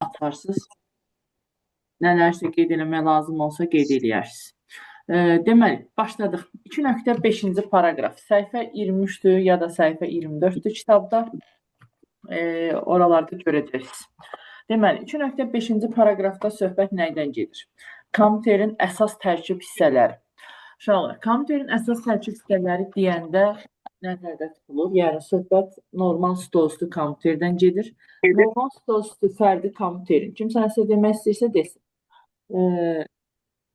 atarsınız. Nələrsə qeyd eləmək lazım olsa qeyd eləyərsiniz. Deməli, başladıq. 2.5-ci paraqraf. Səhifə 23-dür ya da səhifə 24-dür kitabda. Oralarda görəcəksiniz. Deməli, 2.5-ci paraqrafda söhbət nədən gedir? Kompüterin əsas tərkib hissələri. Uşaqlar, kompüterin əsas tərkib hissələri deyəndə nəzərdə tutulur? Yəni, söhbət normal stolüstü kompüterdən gedir. Normal stolüstü fərdi kompüterin. Kimsə nəsə demək istəyirsə desin.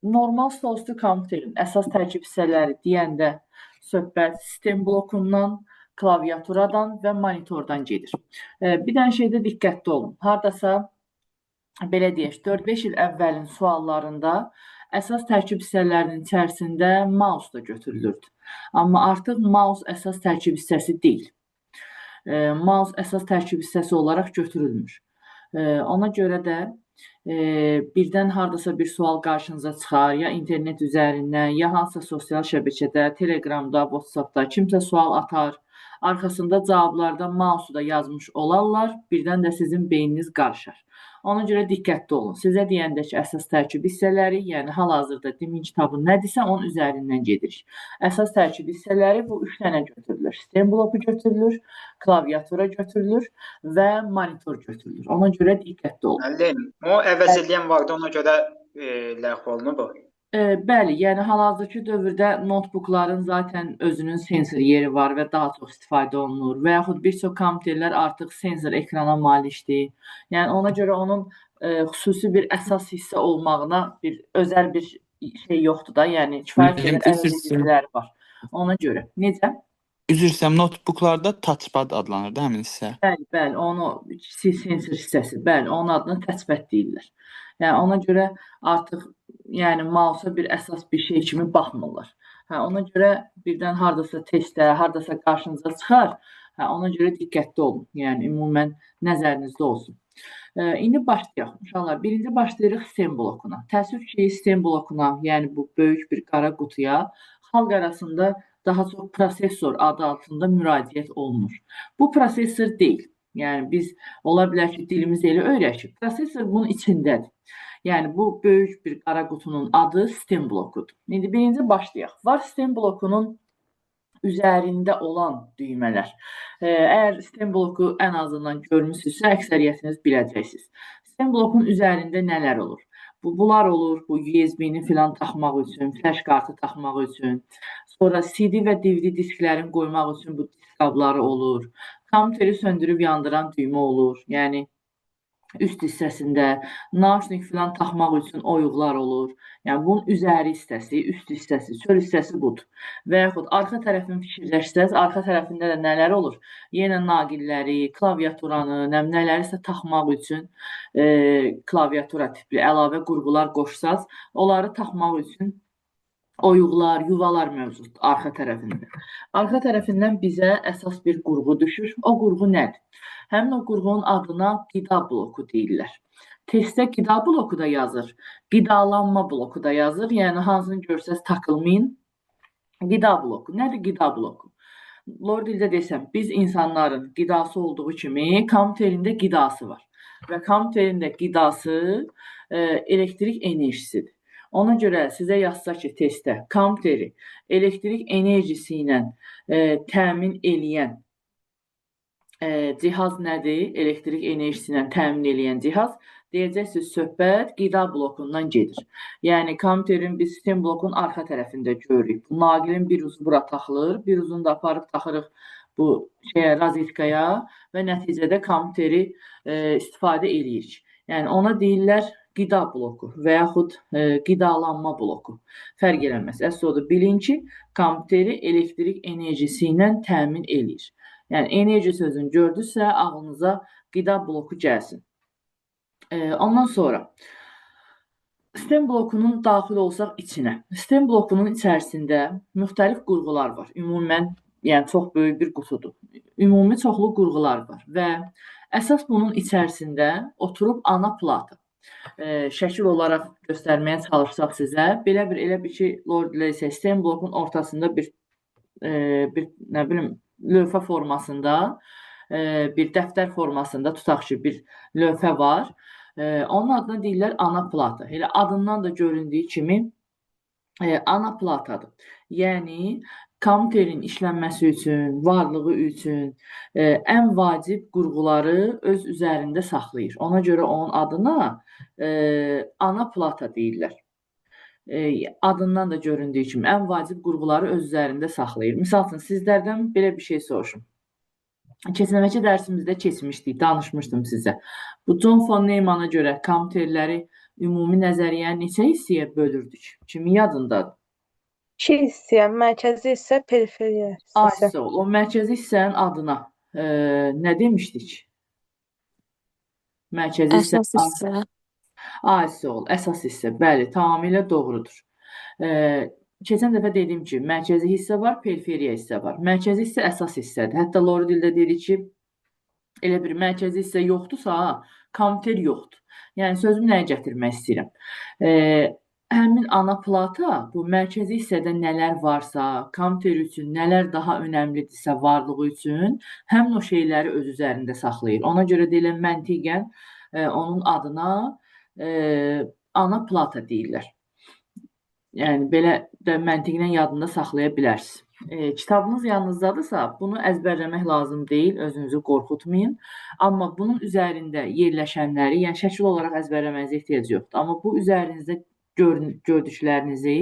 Normal stolüstü kompüterin əsas tərkib hissələri deyəndə söhbət sistem blokundan, klaviaturadan və monitordan gedir. Bir dənə şeydə diqqətli olun. Hardasa, belə deyək, 4-5 il əvvəlin suallarında əsas tərkib hissələrinin içərisində mouse da götürülürdü. Amma artıq mouse əsas tərkib hissəsi deyil. Mouse əsas tərkib hissəsi olaraq götürülmür. Ona görə də birdən hardasa bir sual qarşınıza çıxar, ya internet üzərindən, ya hansısa sosial şəbəkədə, Telegramda, WhatsAppda kimsə sual atar, arxasında cavablarda mouse da yazmış olarlar, birdən də sizin beyniniz qarışar. Ona görə diqqətli olun. Sizə deyəndə ki, əsas tərkib hissələri, yəni hal-hazırda demin kitabı nədirsə, onun üzərindən gedirik. Əsas tərkib hissələri bu 3 dənə götürülür. Sistem bloku götürülür, klaviatura götürülür və monitor götürülür. Ona görə diqqətli olun. Müəllim, o əvəz edən vardı, ona görə ləğv olunub o. Bəli, yəni hal-hazırki dövrdə notebookların zaten özünün sensor yeri var və daha çox istifadə olunur və yaxud bir çox kompüterlər artıq sensor ekrana malikdir. Yəni ona görə onun xüsusi bir əsas hissə olmağına bir özəl bir şey yoxdur da, yəni kifayət qədər əvəzediciləri var. Ona görə. Necə? Üzr istəyirəm, notebooklarda touchpad adlanır da həmin hissə. Bəli, onu sensor hissəsi, bəli, onun adını touchpad deyirlər. Yəni ona görə artıq yəni mouse-a bir əsas bir şey kimi baxmırlar. Ona görə birdən hardasa testdə, hardasa qarşınıza çıxar. Ona görə diqqətli olun. Yəni ümumən nəzərinizdə olsun. İndi başlayaq. Uşaqlar, birinci başlayırıq sistem blokuna. Təəssüf ki, sistem blokuna, yəni bu böyük bir qara qutuya xalq arasında daha çox prosesor adı altında müraciət olunur. Bu prosesor deyil. Yəni biz ola bilər ki, dilimiz elə öyrəşib. Prosesor bunun içindədir. Yəni bu böyük bir qara qutunun adı sistem blokudur. İndi birinci başlayaq. Var sistem blokunun üzərində olan düymələr. Əgər sistem bloku ən azından görmüsünüzsə, əksəriyyətiniz biləcəksiniz. Sistem blokun üzərində nələr olur? Bunlar olur, bu USB-ni filan taxmaq üçün, flash kartı taxmaq üçün, sonra CD və DVD disklərini qoymaq üçün bu disk qabları olur. Kompüteri söndürüb yandıran düymə olur. Yəni üst hissəsində naushnik filan taxmaq üçün oyuqlar olur. Yəni bunun üzəri hissəsi, üst hissəsi, çöl hissəsi budur. Və yaxud arxa tərəfini fikirləşsəz, arxa tərəfində də nələr olur? Yenə naqilləri, klaviaturanı, nələrisə taxmaq üçün klaviatura tipli əlavə qurğular qoşsaz, onları taxmaq üçün oyuqlar, yuvalar mövcuddur arxa tərəfində. Arxa tərəfindən bizə əsas bir qurğu düşür. O qurğu nədir? Həmin o qurğunun adına qida bloku deyirlər. Testdə qida bloku da yazır, qidalanma bloku da yazır. Yəni hansını görsəz takılmayın. Qida bloku. Nədir qida bloku? Lor dildə desəm, biz insanların qidası olduğu kimi kompüterində qidası var. Və kompüterində qidası elektrik enerjisidir. Ona görə sizə yazsa ki, testdə kompüteri elektrik enerjisi ilə təmin eləyən cihaz nədir? Elektrik enerjisi ilə təmin eləyən cihaz. Deyəcəksiniz, söhbət qida blokundan gedir. Yəni, kompüterin biz sistem blokunun arxa tərəfində görürük. Bu naqilin bir ucu bura taxılır, bir ucunu da aparıb taxırıq bu rozetkaya və nəticədə kompüteri istifadə edirik. Yəni, ona deyirlər qida bloku və yaxud qidalanma bloku. Fərq eləməz. Əsas odur, bilin ki, kompüteri elektrik enerjisi ilə təmin edir. Yəni, enerji sözünü gördünüzsə, ağlınıza qida bloku gəlsin. Ondan sonra, sistem blokunun daxil olsaq içinə. Sistem blokunun içərisində müxtəlif qurğular var. Ümumən, yəni çox böyük bir qutudur. Ümumi çoxlu qurğular var və əsas bunun içərisində oturub ana plata. Şəkil olaraq göstərməyə çalışsaq sizə, belə bir, elə bir ki, sistem blokun ortasında bir nə bilim, lövhə formasında, bir dəftər formasında tutaq ki, bir lövhə var Onun adına deyirlər ana plata. Elə adından da göründüyü kimi ana platadır. Yəni kompüterin işlənməsi üçün, varlığı üçün ən vacib qurğuları öz üzərində saxlayır. Ona görə onun adına ana plata deyirlər. Adından da göründüyü kimi ən vacib qurğuları öz üzərində saxlayır. Misal üçün sizlərdən belə bir şey soruşum. Keçənki dərsimizdə keçmişdik, danışmışdım sizə. Bu John von Neumana görə kompüterləri ümumi nəzəriyyəni neçə hissəyə bölürdük? Kimin yadındadır? 2 hissəyə, mərkəzi hissə, periferiya hissəsi. Aysə, o mərkəzi hissənin adına nə demişdik? Mərkəzi hissə. Əsas hissə. Aysə, əsas hissə. Bəli, tamamilə doğrudur. Keçən dəfə dediyim ki, mərkəzi hissə var, periferiya hissə var. Mərkəzi hissə əsas hissədir. Hətta Lori dildə deyirik ki, elə bir mərkəzi hissə yoxdursa, kompüter yoxdur. Yəni sözümü nəyə gətirmək istəyirəm? Həmin ana plata bu mərkəzi hissədə nələr varsa, kompüter üçün nələr daha önəmlidirsə varlığı üçün həmin o şeyləri öz üzərində saxlayır. Ona görə deyilən məntiqən onun adına ana plata deyirlər. Yəni belə də məntiqlə yadında saxlaya bilərsiniz. Kitabınız yanınızdadırsa, bunu əzbərləmək lazım deyil, özünüzü qorxutmayın. Amma bunun üzərində yerləşənləri, yəni şəkil olaraq əzbərləmənizə ehtiyac yoxdur. Amma bu üzərinizdə gördüklərinizi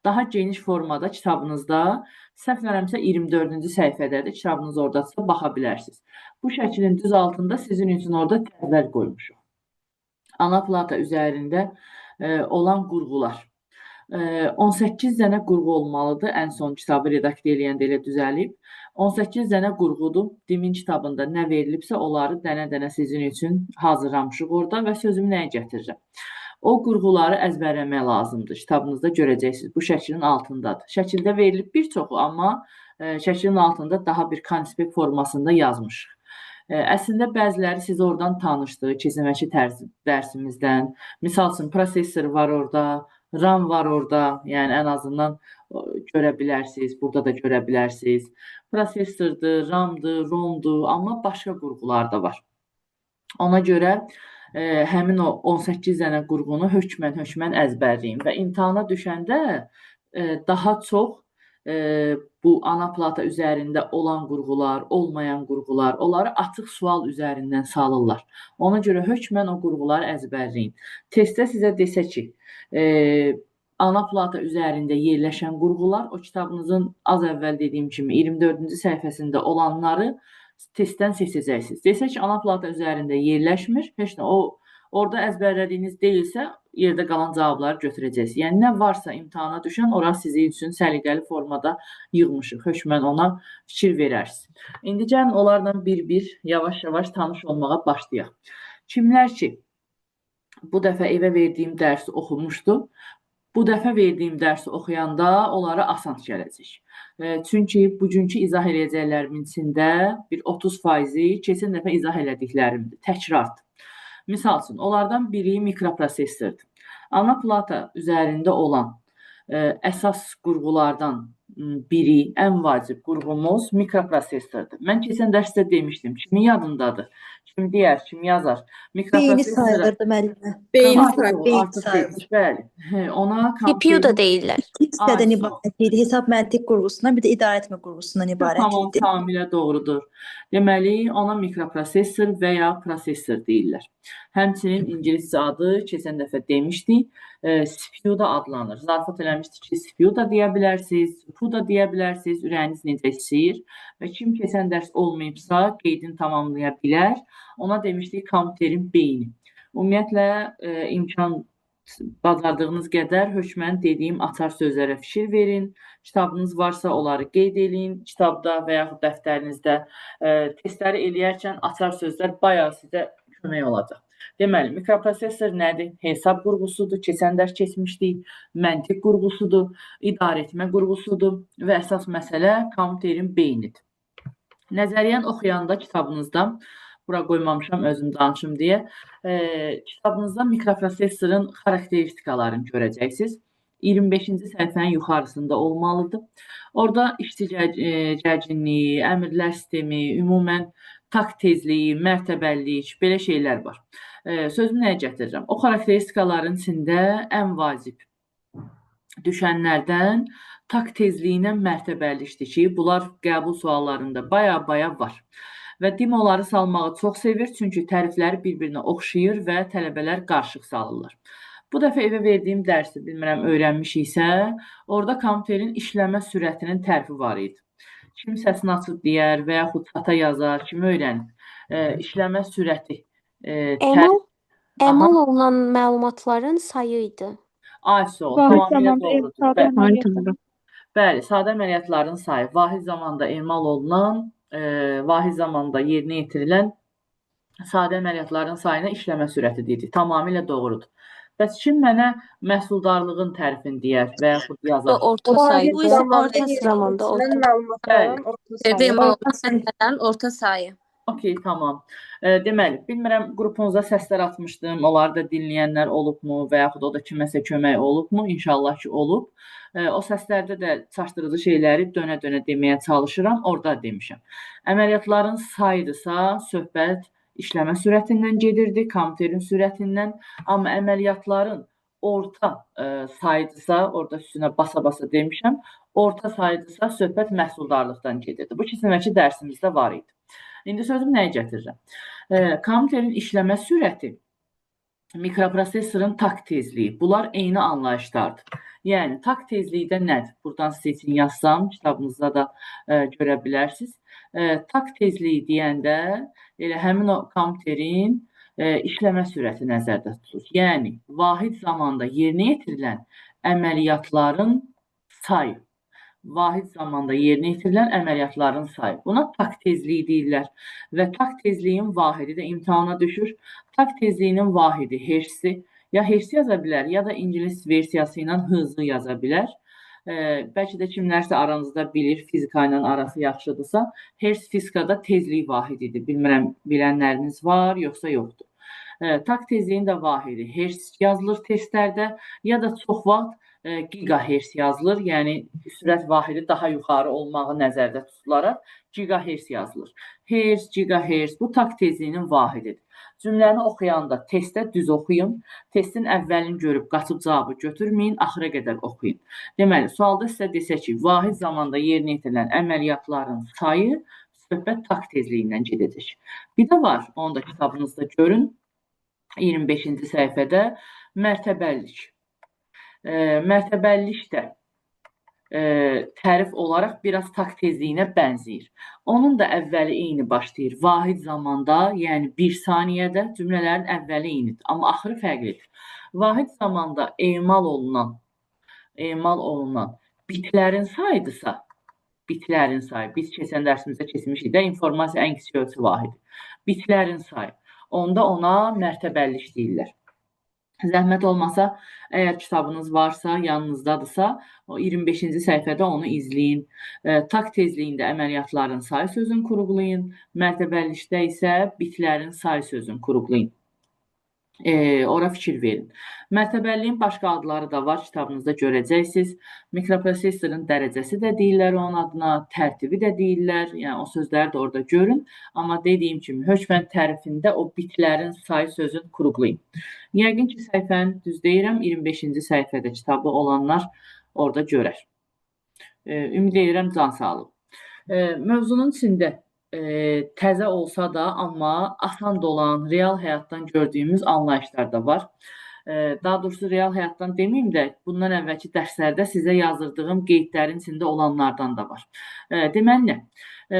daha geniş formada kitabınızda, səhv eləmirəmsə 24-cü səhifədədir, kitabınız ordadırsa baxa bilərsiniz. Bu şəklin düz altında sizin üçün orada təzəl qoymuşuq. Ana plata üzərində olan qurğular. 18 dənə qurğu olmalıdır. Ən son kitabı redaktə eləyəndə elə düzəlib. 18 dənə qurğudur. Dimin kitabında nə verilibsə, onları dənə-dənə sizin üçün hazırlamışıq orada və sözümü nəyə gətirirəm? O qurğuları əzbərləmək lazımdır. Kitabınızda görəcəksiniz. Bu şəklin altındadır. Şəkildə verilib bir çoxu, amma şəklin altında daha bir konspekt formasında yazmışıq. Əslində bəziləri siz oradan tanışdı, keçənki dərsimizdən. Misal üçün, prosesor var orada, RAM var orada, yəni ən azından görə bilərsiniz, burada da görə bilərsiniz. Prosesordur, RAM-dır, ROM-dur, amma başqa qurğular da var. Ona görə həmin o 18 dənə qurğunu hökmən əzbərləyin və imtahana düşəndə daha çox bu ana plata üzərində olan qurğular, olmayan qurğular, onları açıq sual üzərindən salırlar. Ona görə hökmən o qurğuları əzbərləyin. Testdə sizə desə ki, ana plata üzərində yerləşən qurğular, o kitabınızın az əvvəl dediyim kimi 24-cü səhifəsində olanları testdən seçəcəksiniz. Desə ki, ana plata üzərində yerləşmir, heç nə, orada əzbərlədiyiniz deyilsə, yerdə qalan cavabları götürəcəksiniz. Yəni, nə varsa imtahana düşən, orası sizin üçün səliqəli formada yığmışıq. Hökmən ona fikir verərsiniz. İndi gəlin, onlarla bir-bir, yavaş-yavaş tanış olmağa başlayaq. Kimlər ki, bu dəfə evə verdiyim dərsi oxumuşdu, bu dəfə verdiyim dərsi oxuyanda onlara asan gələcək. Çünki bugünkü izah eləyəcəklərimin içində bir 30%-i keçən dəfə izah elədiklərimdir, təkrardır. Misal üçün, onlardan biri mikroprosesordur. Ana plata üzərində olan əsas qurğulardan biri, ən vacib qurğumuz mikroprosesordur. Mən keçən dərsdə demişdim, kimin yadındadır? Kim deyər, kim yazar? Beyni sayılırdı müəllimə. Beyni sayılır. Bəli. Ona CPU da deyirlər. İki hissədən ibarət idi. Hesab məntiq qurğusundan, bir də idarə etmə qurğusundan ibarət Tamam, idi. tamamilə doğrudur. Deməli, ona mikroprosesor və ya prosesor deyirlər. Həmçinin ingiliscə adı keçən dəfə demişdik, CPU da adlanır. Zarafat eləmişdik ki, CPU da deyə bilərsiniz, CPU da deyə bilərsiniz, ürəyiniz necə istəyir və kim keçən dərs olmayıbsa, qeydini tamamlaya bilər. Ona demişdik kompüterin beyni. Ümumiyyətlə, imkan bacardığınız qədər hökmən dediyim açar sözlərə fikir verin. Kitabınız varsa onları qeyd edin. Kitabda və yaxud dəftərinizdə testləri eləyərkən açar sözlər bayağı sizə kömək olacaq. Deməli, mikroprosesor nədir? Hesab qurğusudur, keçən dərs keçmişdik, məntiq qurğusudur, idarə etmə qurğusudur və əsas məsələ kompüterin beynidir. Nəzəriyyən oxuyanda kitabınızda, bura qoymamışam özüm danışım deyə, kitabınızda mikroprosesorun xarakteristikalarını görəcəksiniz. 25-ci səhifənin yuxarısında olmalıdır. Orada işçi gərginliyi, əmrlər sistemi, ümumən takt tezliyi, mərtəbəlik, belə şeylər var. Sözümü nəyə gətirirəm? O xarakteristikaların içində ən vacib düşənlərdən takt tezliyinə mərtəbəlikdir ki, bunlar qəbul suallarında baya var. Və dim onları salmağı çox sevir, çünki tərifləri bir-birinə oxşayır və tələbələr qarışıq salırlar. Bu dəfə evə verdiyim dərsi, bilmirəm, öyrənmişiksə, orada kompüterin işləmə sürətinin tərifi var idi. Kim səsini açıb deyər və yaxud çata yazar, kim öyrənib? İşləmə sürəti. Emal olunan məlumatların sayı idi. Ayso, tamamilə doğrudur. Bəli, sadə əməliyyatların sayı, vahid zamanda emal olunan, vahid zamanda yerinə yetirilən sadə əməliyyatların sayına işləmə sürəti deyirik. Tamamilə doğrudur. Bəs kim mənə məhsuldarlığın tərifini deyər və yaxud yazar? Orta sayı. Orta zamanda. Orta sayı. Okey, tamam. Deməli, bilmirəm, qrupunuza səslər atmışdım, onları da dinləyənlər olubmu və yaxud o da kiməsə kömək olubmu? İnşallah ki, olub. O səslərdə də çaşdırıcı şeyləri dönə-dönə deməyə çalışıram, orada demişəm. Əməliyyatların sayıdırsa, söhbət işləmə sürətindən gedirdi, kompüterin sürətindən, amma əməliyyatların orta sayıdırsa, orada üstünə basa-basa demişəm, orta sayıdırsa, söhbət məhsuldarlıqdan gedirdi. Bu kisimdəki dərsimizdə var idi. İndi sözüm nəyə gətirirəm? Kompüterin işləmə sürəti, mikroprosesorun takt tezliyi, bunlar eyni anlayışlardır. Yəni, takt tezliyi də nədir? Buradan sizə üçün yazsam, kitabınızda da görə bilərsiniz. Takt tezliyi deyəndə elə həmin o kompüterin işləmə sürəti nəzərdə tutulur. Yəni, vahid zamanda yerinə yetirilən əməliyyatların sayı. Vahid zamanda yerinə yetirilən əməliyyatların sayı. Buna takt tezliyi deyirlər və takt tezliyin vahidi də imtahana düşür. Takt tezliyinin vahidi hertzdir. Ya hertz yaza bilər, ya da ingilis versiyası ilə hızlı yaza bilər. Bəlkə də kimlərsə aranızda bilir, fizika ilə arası yaxşıdırsa, hertz fizikada tezlik vahididir. Bilmirəm, bilənləriniz var, yoxsa yoxdur. Takt tezliyin də vahidi hertz yazılır testlərdə, ya da çox vaxt gigahertz yazılır, yəni sürət vahidi daha yuxarı olmağı nəzərdə tutularaq gigahertz yazılır. Hertz, gigahertz bu takt tezliyinin vahididir. Cümləni oxuyanda testdə düz oxuyun, testin əvvəlini görüb qaçıb cavabı götürməyin, axıra qədər oxuyun. Deməli, sualda sizə desə ki, vahid zamanda yerinə yetirilən əməliyyatların sayı söhbət takt tezliyindən gedəcək. Bir də var, onu da kitabınızda görün, 25-ci səhifədə mərtəbəlik. Mərtəbəlik də tərif olaraq biraz takt tezliyinə bənzəyir. Onun da əvvəli eyni başlayır. Vahid zamanda, yəni 1 saniyədə cümlələrin əvvəli eynidir, amma axırı fərqlidir. Vahid zamanda emal olunan bitlərin sayıdırsa, bitlərin sayı, biz keçən dərsimizdə keçmişik də, informasiya ən kiçik ölçü vahidi. Bitlərin sayı, onda ona mərtəbəlik deyirlər. Zəhmət olmasa, əgər kitabınız varsa, yanınızdadırsa, o 25-ci səhifədə onu izləyin. Takt tezliyində əməliyyatların sayı sözünü qurğulayın, mərtəbəlikdə isə bitlərin sayı sözünü qurğulayın. Ora fikir verin. Mərtəbəliyin başqa adları da var, kitabınızda görəcəksiniz. Mikroprosesorun dərəcəsi də deyirlər onun adına, tərtibi də deyirlər. Yəni, o sözləri də orada görün. Amma dediyim kimi, hökmən tərifində o bitlərin sayı sözünü qurğulayın. Yəqin ki, səhifəni düz deyirəm, 25-ci səhifədə kitabı olanlar orada görər. Ümid edirəm, can sağlıq. Mövzunun içində təzə olsa da, amma asan olan, real həyatdan gördüyümüz anlayışlar da var. Daha doğrusu real həyatdan deməyim də, bundan əvvəlki dərslərdə sizə yazdırdığım qeydlərin içində olanlardan da var. Deməli nə?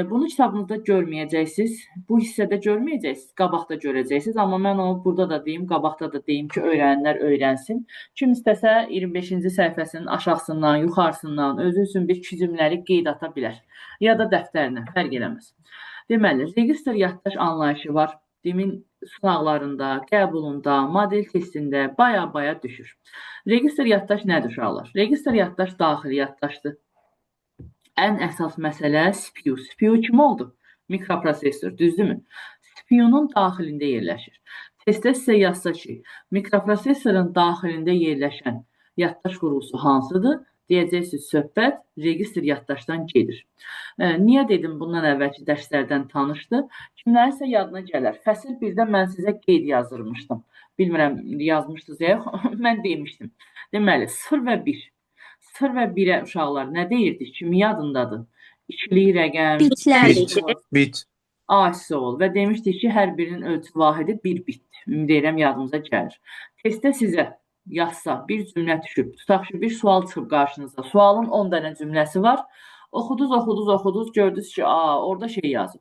Bunu kitabınızda görməyəcəksiniz, bu hissədə görməyəcəksiniz, qabaqda görəcəksiniz. Amma mən onu burada da deyim, qabaqda da deyim ki, öyrənənlər öyrənsin. Kim istəsə 25-ci səhifəsinin aşağısından, yuxarısından özü üçün bir cümləli qeyd ata bilər. Ya da dəftərinə, fərq eləməz. Deməli, registr yaddaş anlayışı var. Demin sınaqlarında, qəbulunda, model testində baya düşür. Registr yaddaş nədir uşaqlar? Registr yaddaş daxili yaddaşdır. Ən əsas məsələ CPU. CPU kim oldu? Mikroprosesor, düzdürmü? CPU-nun daxilində yerləşir. Testdə sizə yazsa ki, mikroprosesorun daxilində yerləşən yaddaş qurğusu hansıdır? Deyəcəksiniz, söhbət registr yaddaşdan gedir. Niyə dedim bundan əvvəlki dərslərdən tanışdı? Kimlərisə yadına gələr. Fəsil 1-də mən sizə qeyd yazdırmışdım. Bilmirəm, yazmışdınız ya yox, mən demişdim. Deməli, 0 və 1. 0 və 1-ə uşaqlar nə deyirdik? Kimi yadındadır? İkili rəqəm, Bitlər Bit. idi. Bit. ASOL və demişdik ki, hər birinin ölçü vahidi 1 bitdir. Ümid edirəm yadınıza gəlir. Testdə sizə yazsa bir cümlə düşüb, tutaq ki, bir sual çıxıb qarşınıza. Sualın 10 dənə cümləsi var. Oxuduz, gördünüz ki, orada şey yazıb.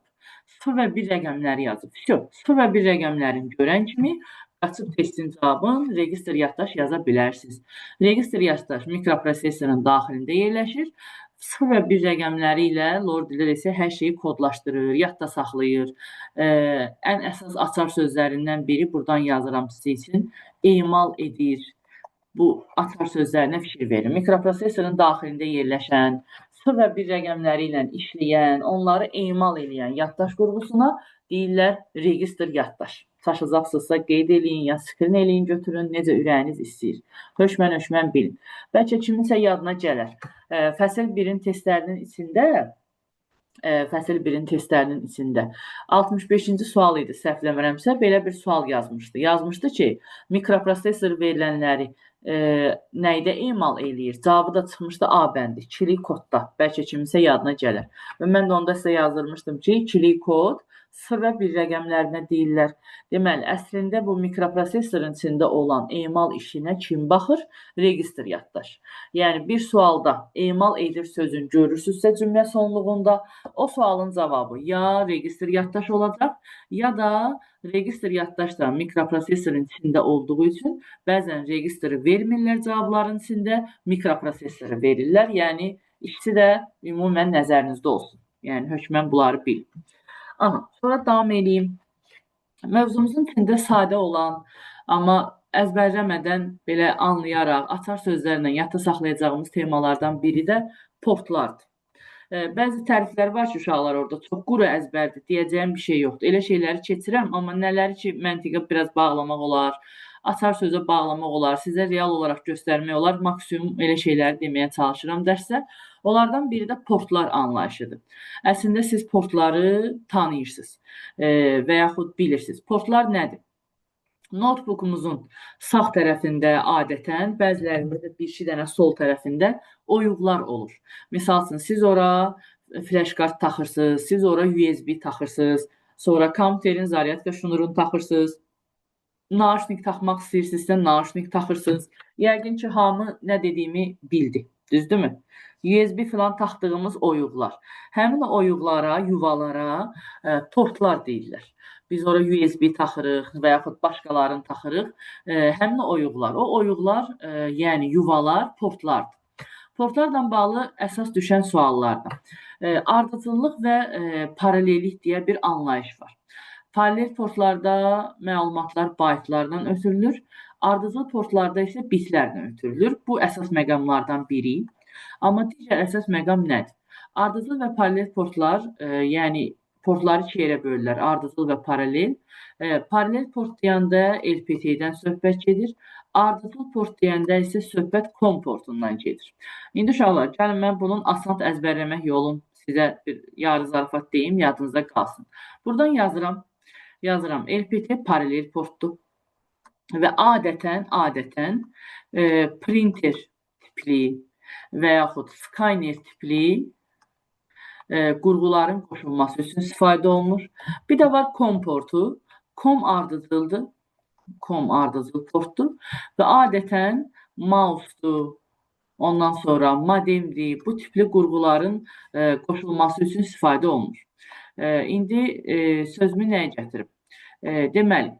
0 və 1 rəqəmləri yazıb. 0 və 1 rəqəmlərini görən kimi açıb testin cavabını registr yaddaş yaza bilərsiniz. Registr yaddaş mikroprosesorun daxilində yerləşir. 0 və 1 rəqəmləri ilə Lordilər isə hər şeyi kodlaşdırır, yadda saxlayır. Ən əsas açar sözlərindən biri buradan yazıram sizin üçün. Emal edir. Bu açar sözlərinə fikir verin. Mikroprosesorun daxilində yerləşən, 0 və 1 rəqəmləri ilə işləyən, onları emal edən yaddaş qurğusuna deyirlər registr yaddaş. Çaşacaqsınızsa qeyd eləyin, ya skrin eləyin, götürün, necə ürəyiniz istəyir. Hökmən bilin. Bəlkə kiminsə yadına gələr. Fəsil 1-in testlərinin içində 65-ci sual idi, səhvləmirəmsə, belə bir sual yazmışdı. Yazmışdı ki, mikroprosesor verilənləri nəydə emal eləyir? Cavabı da çıxmışdı A bəndi, kiçilik kodda. Bəlkə kiminsə yadına gələr. Və mən də onda sizə yazdırmışdım ki, kiçilik kod 0 və 1 rəqəmlərinə deyirlər. Deməli, əslində bu mikroprosesorun içində olan emal işinə kim baxır? Registr yaddaş. Yəni, bir sualda emal edir sözün görürsünüzsə cümlə sonluğunda, o sualın cavabı ya registr yaddaş olacaq, ya da registr yaddaş da mikroprosesorun içində olduğu üçün bəzən registri vermirlər cavabların içində, mikroprosesoru verirlər. Yəni, ikisi də ümumən nəzərinizdə olsun. Yəni, hökmən bunları bilin. Sonra davam edeyim. Mövzumuzun içində sadə olan, amma əzbərləmədən belə anlayaraq, açar sözlərlə yadda saxlayacağımız temalardan biri də portlardır. Bəzi təriflər var ki, uşaqlar orada çox quru əzbərdir, deyəcəyim bir şey yoxdur. Elə şeyləri keçirəm, amma nələri ki, məntiqə biraz bağlamaq olar, açar sözə bağlamaq olar, sizə real olaraq göstərmək olar, maksimum elə şeyləri deməyə çalışıram dərsdə. Onlardan biri də portlar anlayışıdır. Əslində siz portları tanıyırsınız və yaxud bilirsiniz. Portlar nədir? Notebookumuzun sağ tərəfində adətən, bəzilərində də bir-iki dənə sol tərəfində oyuqlar olur. Misal üçün, siz ora flash kart taxırsınız, siz ora USB taxırsınız, sonra kompüterin zaryadka şnurunu taxırsınız, nauşnik taxmaq istəyirsinizsə nauşnik taxırsınız. Yəqin ki, hamı nə dediyimi bildi, düzdürmü? USB filan taxdığımız oyuqlar. Həmin oyuqlara, yuvalara portlar deyirlər. Biz ora USB taxırıq və yaxud başqalarını taxırıq. Həmin oyuqlar, o oyuqlar, yəni yuvalar, portlardır. Portlarla bağlı əsas düşən suallardır. Ardıcıllıq və paralellik deyə bir anlayış var. Paralel portlarda məlumatlar baytlardan ötürülür. Ardıcıl portlarda isə bitlərdən ötürülür. Bu əsas məqamlardan biri. Amma digər əsas məqam nədir? Ardıcıl və paralel portlar, yəni portları iki yerə bölürlər, ardıcıl və paralel. Paralel port deyəndə LPT-dən söhbət gedir. Ardıcıl port deyəndə isə söhbət COM portundan gedir. İndi uşaqlar, gəlin mən bunun asan əzbərləmək yolunu sizə bir yarı zarafat deyim, yadınızda qalsın. Buradan yazıram LPT paralel portdur və adətən printer tipli və yaxud scanner tipli qurğuların qoşulması üçün istifadə olunur. Bir də var COM portu. COM ardıcıldır. COM ardıcıl portdur və adətən mousedur, ondan sonra modemdir. Bu tipli qurğuların qoşulması üçün istifadə olunur. İndi sözümü nəyə gətirib? Deməli,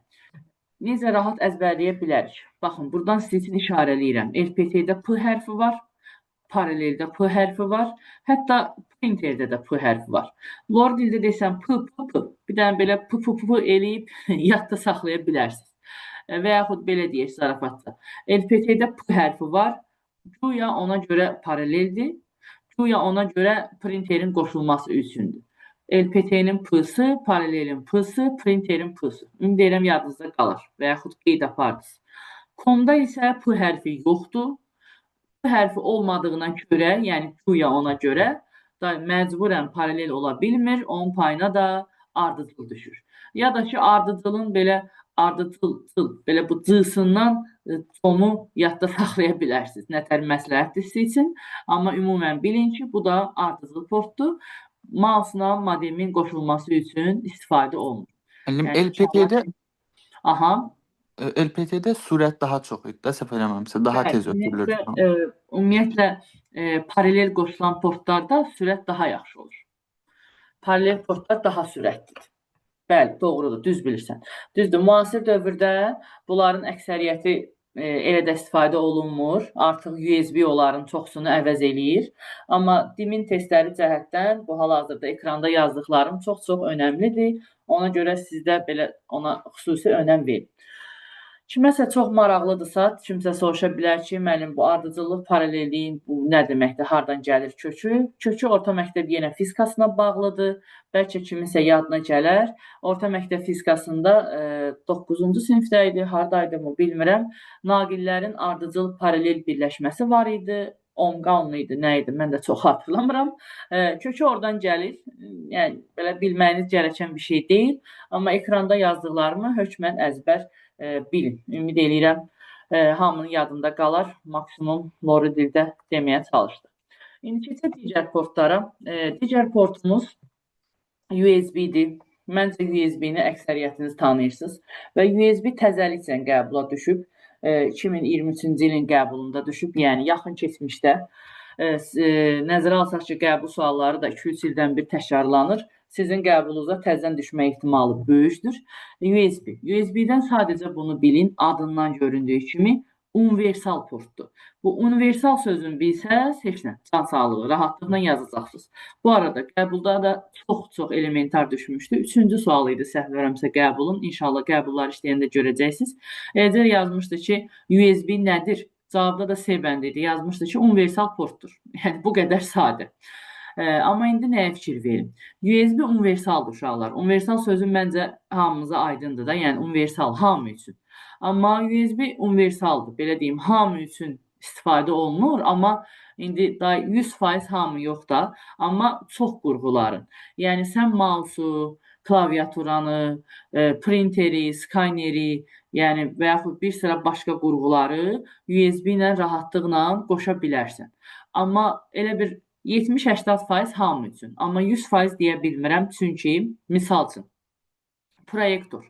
necə rahat əzbərləyə bilərik? Baxın, buradan sizin üçün işarələyirəm. LPT-də P hərfi var, paraleldə P hərfi var, hətta printerdə də P hərfi var. Lor dildə desəm P, bir dənə belə P eləyib yadda saxlaya bilərsiniz. Və yaxud belə deyək zarafatca. LPT-də P hərfi var, güya ona görə paraleldir, güya ona görə printerin qoşulması üçündür. LPT-nin P-sı, paralelin P-sı, printerin P-sı. Ümid edirəm yadınızda qalır və yaxud qeyd apardınız. COM-da isə P hərfi yoxdur. hərfi olmadığına görə, yəni güya ona görə da məcburən paralel ola bilmir, onun payına da ardıcıl düşür. Ya da ki, ardıcılın belə belə bu c-sından sonu yadda saxlaya bilərsiniz. Nətər məsləhətdir sizin üçün. Amma ümumən bilin ki, bu da ardıcıl portdur. Mouse-la modemin qoşulması üçün istifadə olunur. Yəni, LPT-də aha. LPT-də sürət daha çox idi də, səhv eləmirəmsə, daha tez ötürülür. Ümumiyyətlə, paralel qoşulan portlarda sürət daha yaxşı olur. Paralel portlar daha sürətlidir. Bəli, doğrudur, düz bilirsən. Düzdür, müasir dövrdə bunların əksəriyyəti elə də istifadə olunmur. Artıq USB onların çoxsunu əvəz eləyir. Amma dimin testləri cəhətdən bu hal-hazırda ekranda yazdıqlarım çox-çox önəmlidir. Ona görə sizdə belə ona xüsusi önəm verin. Kiməsə çox maraqlıdırsa, kimsə soruşa bilər ki, mənim bu ardıcıllıq, paralelliyin bu nə deməkdir, hardan gəlir kökü? Kökü orta məktəb yenə fizikasına bağlıdır. Bəlkə kiminsə yadına gələr. Orta məktəb fizikasında 9-cu sinifdə idi, haradaydı mı bilmirəm. Naqillərin ardıcıl paralel birləşməsi var idi. Omqanlı idi, nə idi, mən də çox hatırlamıram. Kökü oradan gəlir. Yəni, belə bilməyiniz gərəkən bir şey deyil. Amma ekranda yazdıqlarımı hökmən əzbər bilin. Ümid eləyirəm, hamının yadında qalar. Maksimum lori dildə deməyə çalışdım. İndi keçək digər portlara. Digər portumuz USB-dir. Məncə USB-ni əksəriyyətiniz tanıyırsınız. Və USB təzəliklə qəbula düşüb. 2023-cü ilin qəbulunda düşüb, yəni yaxın keçmişdə. Nəzərə alsaq ki, qəbul sualları da 2-3 ildən bir təkrarlanır. Sizin qəbulunuza təzədən düşmə ehtimalı böyükdür. USB. USB-dən sadəcə bunu bilin, adından göründüyü kimi universal portdur. Bu universal sözünü bilsəz, heç nə, can sağlığı, rahatlıqla yazacaqsınız. Bu arada qəbulda da çox elementar düşmüşdü. 3-cü sual idi, səhv verəmsə qəbulun. İnşallah qəbullar işləyəndə görəcəksiniz. Eləcə yazmışdı ki, USB nədir? Cavabda da C bəndi idi. Yazmışdı ki, universal portdur. Yəni, bu qədər sadə. Amma indi nəyə fikir verin? USB universaldır uşaqlar. Universal sözü məncə hamımıza aydındır da, yəni universal, hamı üçün. Amma USB universaldır, belə deyim, hamı üçün istifadə olunur, amma indi da 100% hamı yox da, amma çox qurğuların. Yəni sən mouse'u, klaviaturanı, printeri, skanneri, yəni və yaxud bir sıra başqa qurğuları USB ilə rahatlıqla qoşa bilərsən. Amma elə bir 70-80% hamı üçün. Amma 100% deyə bilmirəm, çünki misal üçün proyektor.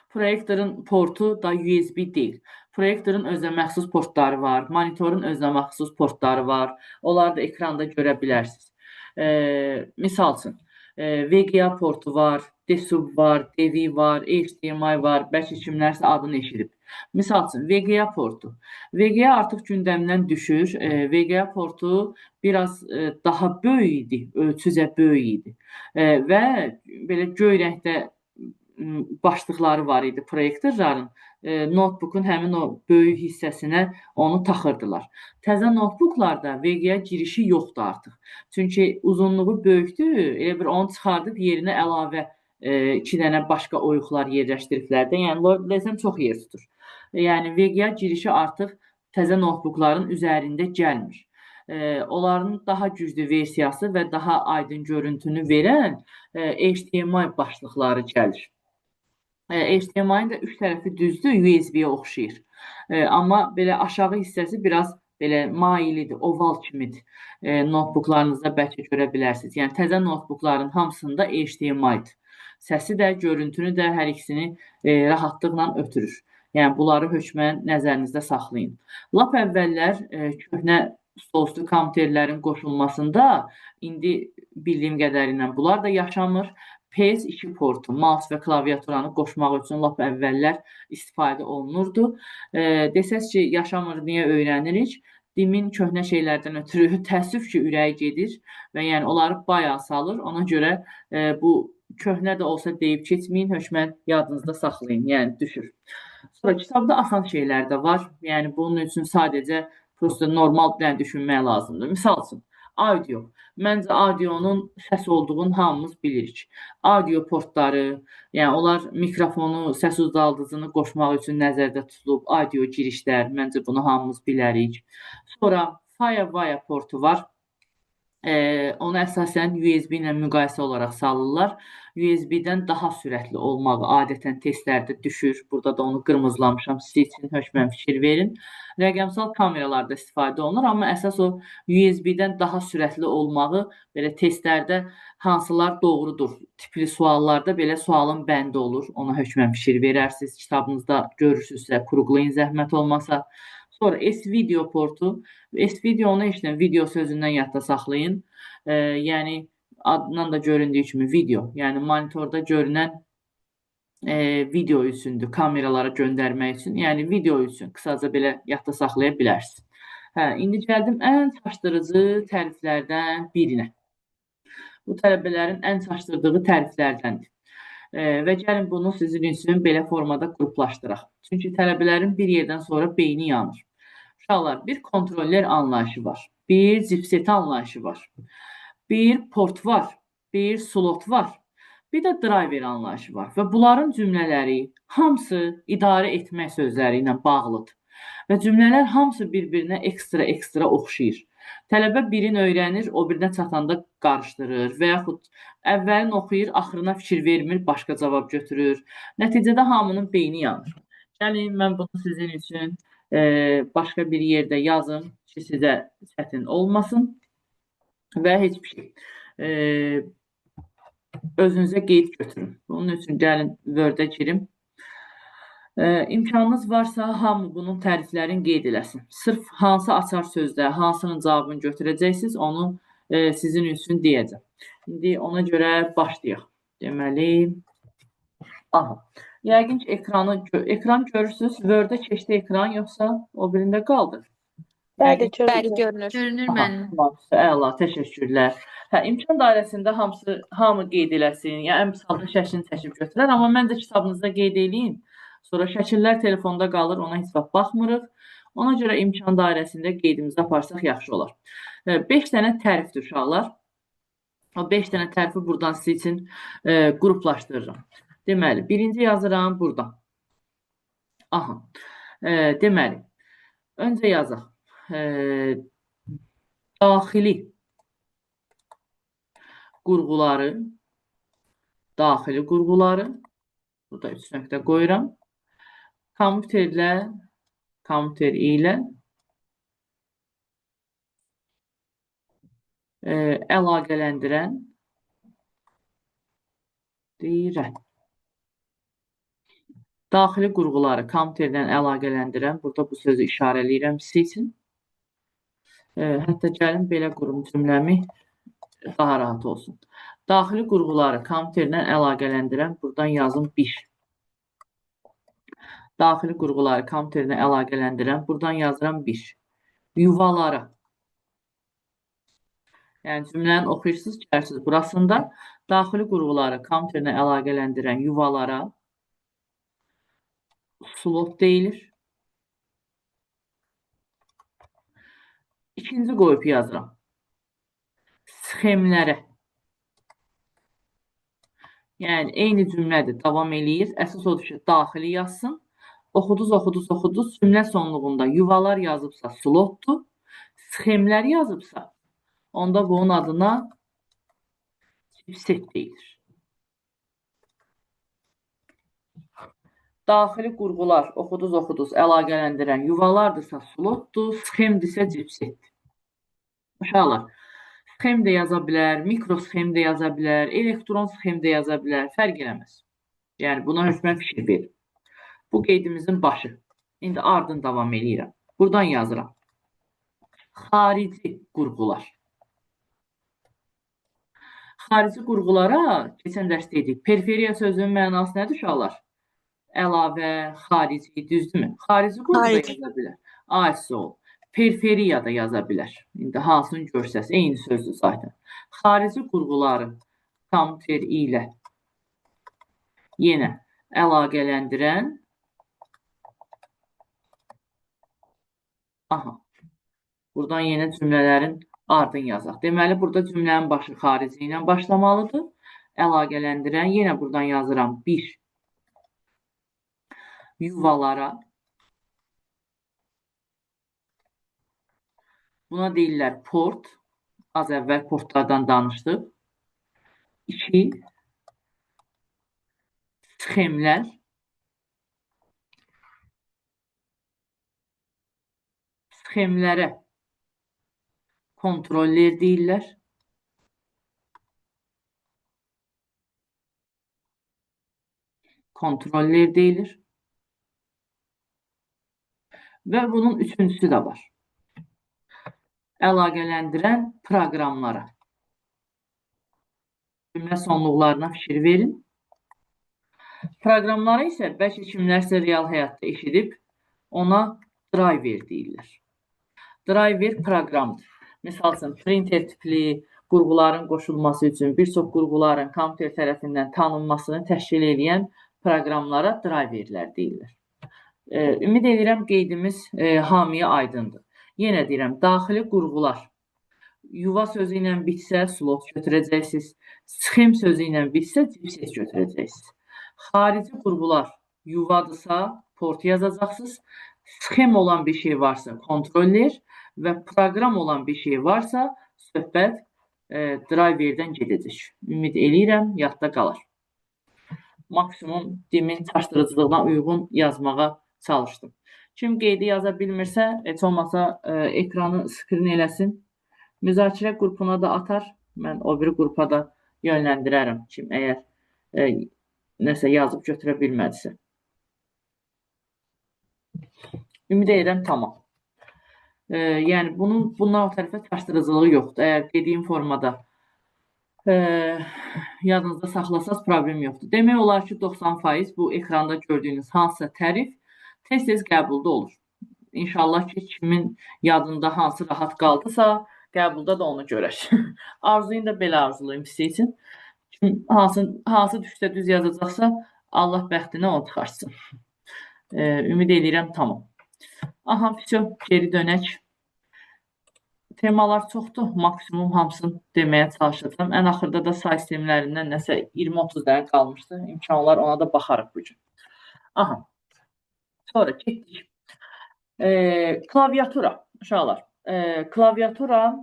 Proyektorun portu da USB deyil. Proyektorun özünə məxsus portları var, monitorun özünə məxsus portları var. Onları da ekranda görə bilərsiniz. Misal üçün VGA portu var, DSUB var, DV var, HDMI var, bəlkə kimlərsə adını eşidib. Misal üçün, VGA portu. VGA artıq gündəmdən düşür. VGA portu biraz daha böyük idi, ölçücə böyük idi. Və belə göy rəngdə başlıqları var idi proyektorların. Notebookun həmin o böyük hissəsinə onu taxırdılar. Təzə notebooklarda VGA girişi yoxdur artıq. Çünki uzunluğu böyükdür, elə bir onu çıxardıb yerinə əlavə 2 dənə başqa oyuqlar yerləşdiriblər də. Yəni, Lord çox yer tutur. Yəni, VGA girişi artıq təzə notebookların üzərində gəlmir. Onların daha güclü versiyası və daha aydın görüntünü verən HDMI başlıqları gəlir. HDMI-nin də üç tərəfi düzdür, USB-yə oxşayır. Amma belə aşağı hissəsi biraz belə mailidir, oval kimidir. Notebooklarınızda bəlkə görə bilərsiniz. Yəni, təzə notebookların hamısında HDMI-dir. Səsi də, görüntünü də hər ikisini rahatlıqla ötürür. Yəni, bunları hökmən nəzərinizdə saxlayın. Lap əvvəllər köhnə stolüstü kompüterlərin qoşulmasında indi bildiyim qədərilə bunlar da yaşamır. PS2 portu, mouse və klaviaturanı qoşmaq üçün lap əvvəllər istifadə olunurdu. Desəz ki, yaşamır, niyə öyrənirik? Dimin köhnə şeylərdən ötürü təəssüf ki, ürəyi gedir və yəni onları bayağı salır. Ona görə bu köhnə də olsa deyib keçməyin, hökmən yadınızda saxlayın, yəni düşür. Sonra kitabda asan şeylər də var. Yəni bunun üçün sadəcə normal düşünmək lazımdır. Misal üçün, audio. Məncə audionun səs olduğunu hamımız bilirik. Audio portları, yəni onlar mikrofonu, səs ucaldıcını qoşmaq üçün nəzərdə tutulub, audio girişlər, məncə bunu hamımız bilərik. Sonra Firewire portu var. Onu əsasən USB ilə müqayisə olaraq salırlar. USB-dən daha sürətli olmağı adətən testlərdə düşür. Burada da onu qırmızılamışam. Siz üçün hökmən fikir verin. Rəqəmsal kameralarda istifadə olunur, amma əsas o USB-dən daha sürətli olmağı belə testlərdə hansılar doğrudur tipli suallarda belə sualın bəndi olur. Ona hökmən fikir verərsiniz. Kitabınızda görürsünüzsə, kurğulayın zəhmət olmasa. Sonra S-video portu. S-videonu işləyən video sözündən yadda saxlayın. Yəni adından da göründüyü kimi video. Yəni monitorda görünən video üçündür. Kameralara göndərmək üçün. Yəni video üçün. Qısaca belə yadda saxlaya bilərsiniz. İndi gəldim ən çaşdırıcı təriflərdən birinə. Bu tələbələrin ən çaşdırdığı təriflərdəndir. Və gəlin bunu sizin üçün belə formada qruplaşdıraq. Çünki tələbələrin bir yerdən sonra beyni yanır. Uşaqlar, bir kontroller anlayışı var. Bir cipseti anlayışı var. Bir port var. Bir slot var. Bir də driver anlayışı var. Və bunların cümlələri hamısı idarə etmək sözləri ilə bağlıdır. Və cümlələr hamısı bir-birinə ekstra oxşayır. Tələbə birini öyrənir, o birinə çatanda qarışdırır və yaxud əvvəlini oxuyur, axırına fikir vermir, başqa cavab götürür. Nəticədə hamının beyni yanır. Gəlin, mən bunu sizin üçün başqa bir yerdə yazım ki, sizə çətin olmasın və heç bir şey. Özünüzə qeyd götürün. Bunun üçün gəlin Word-ə girim. İmkanınız varsa hamı bunun təriflərini qeyd eləsin. Sırf hansı açar sözdə, hansının cavabını götürəcəksiniz, onu sizin üçün deyəcəm. İndi ona görə başlayaq. Deməli, yəqin ki, ekran görürsünüz. Word-ə keçdi ekran, yoxsa o birində qaldı? Bəli, Bəli, görünür. görünür. Görünür mənim. Əla, təşəkkürlər. İmkan dairəsində hamı qeyd eləsin. Yəni, ən misalda şəklini çəkib götürər, amma məncə kitabınızda qeyd eləyin. Sonra şəkillər telefonda qalır, ona heç vaxt baxmırıq. Ona görə imkan dairəsində qeydimizi aparsaq yaxşı olar. 5 dənə tərifdir uşaqlar. O 5 dənə tərifi buradan sizin üçün qruplaşdırıram. Deməli, birinci yazıram buradan. Deməli, öncə yazaq. Daxili qurğuları, burada 3 nöqtə qoyuram. Kompüter ilə əlaqələndirən deyirəm. Daxili qurğuları kompüterdən əlaqələndirən, burada bu sözü işarələyirəm sizin üçün. Hətta gəlin belə qurum cümləmi daha rahat olsun. Daxili qurğuları kompüterdən əlaqələndirən, buradan yazım 1. Daxili qurğuları kompüterdən əlaqələndirən, buradan yazıram 1. Yuvalara. Yəni cümləni oxuyursunuz, gəlirsiniz burasında. Daxili qurğuları kompüterdən əlaqələndirən yuvalara slot deyilir. İkinci qoyub yazıram. Sxemlərə. Yəni, eyni cümlədir, davam eləyir. Əsas odur ki, daxili yazsın. Oxuduz. Cümlə sonluğunda yuvalar yazıbsa slotdur. Sxemlər yazıbsa, onda bunun adına chipset deyilir. Daxili qurğular oxuduz, əlaqələndirən yuvalardırsa slotdur, sxemdirsə chipsetdir. Uşaqlar, sxem də yaza bilər, mikrosxem də yaza bilər, elektron sxem də yaza bilər, fərq eləməz. Yəni, buna hökmən fikir verin. Bu qeydimizin başı. İndi ardın davam eləyirəm. Buradan yazıram. Xarici qurğular. Xarici qurğulara keçən dərs dedik. Periferiya sözünün mənası nədir uşaqlar? Əlavə, xarici, düzdürmü? Xarici qurğu da yaza bilər. ASO, periferiya da yaza bilər. İndi hansını görsəz, eyni sözdür zaten. Xarici qurğuları kompüter ilə yenə əlaqələndirən buradan yenə cümlələrin ardını yazaq. Deməli, burada cümlənin başı xarici ilə başlamalıdır. Əlaqələndirən, yenə buradan yazıram 1. Yuvalara. Buna deyirlər port. Az əvvəl portlardan danışdıq. 2. Sxemlər. Sxemlərə kontroller deyirlər. Kontroller deyilir. Və bunun üçüncüsü də var. Əlaqələndirən proqramlara. Cümlə sonluqlarına fikir verin. Proqramları isə bəlkə kimlərsə real həyatda eşidib, ona driver deyirlər. Driver proqramdır. Misal üçün, printer tipli qurğuların qoşulması üçün bir çox qurğuların kompüter tərəfindən tanınmasını təşkil edən proqramlara driverlər deyirlər. Ümid edirəm qeydimiz hamıya aydındır. Yenə deyirəm, daxili qurğular. Yuva sözü ilə bitsə slot götürəcəksiniz. Sxem sözü ilə bitsə dipset götürəcəksiniz. Xarici qurğular yuvadırsa port yazacaqsınız. Sxem olan bir şey varsa kontroller və proqram olan bir şey varsa söhbət driverdən gedəcək. Ümid eləyirəm, yadda qalır. Maksimum demin çaşdırıcılığına uyğun yazmağa çalışdım. Kim qeydi yaza bilmirsə, heç olmasa ekranı skrin eləsin. Müzakirə qrupuna da atar. Mən o biri qrupa da yönləndirərəm. Kim əgər nəsə yazıb götürə bilmədisə. Ümid edirəm, tamam. Yəni, bundan o tərəfə çaşdırıcılığı yoxdur. Əgər dediyim formada yadınızda saxlasanız problem yoxdur. Demək olar ki, 90% bu ekranda gördüyünüz hansısa tərif tez-tez qəbulda olur. İnşallah ki, kimin yadında hansı rahat qaldısa, qəbulda da onu görək. Arzuyun da belə arzulayım sizin üçün. Hansı düşdə düz yazacaqsa, Allah bəxtinə onu tıxarsın. Ümid edirəm, tamam. Aha, geri dönək. Temalar çoxdur. Maksimum hamısını deməyə çalışacağım. Ən axırda da say sistemlərindən nəsə 20-30 dənə qalmışdı. İmkan olar, ona da baxarıq bugün. Aha. Sonra getdik. Klaviatura, uşaqlar. Klaviatura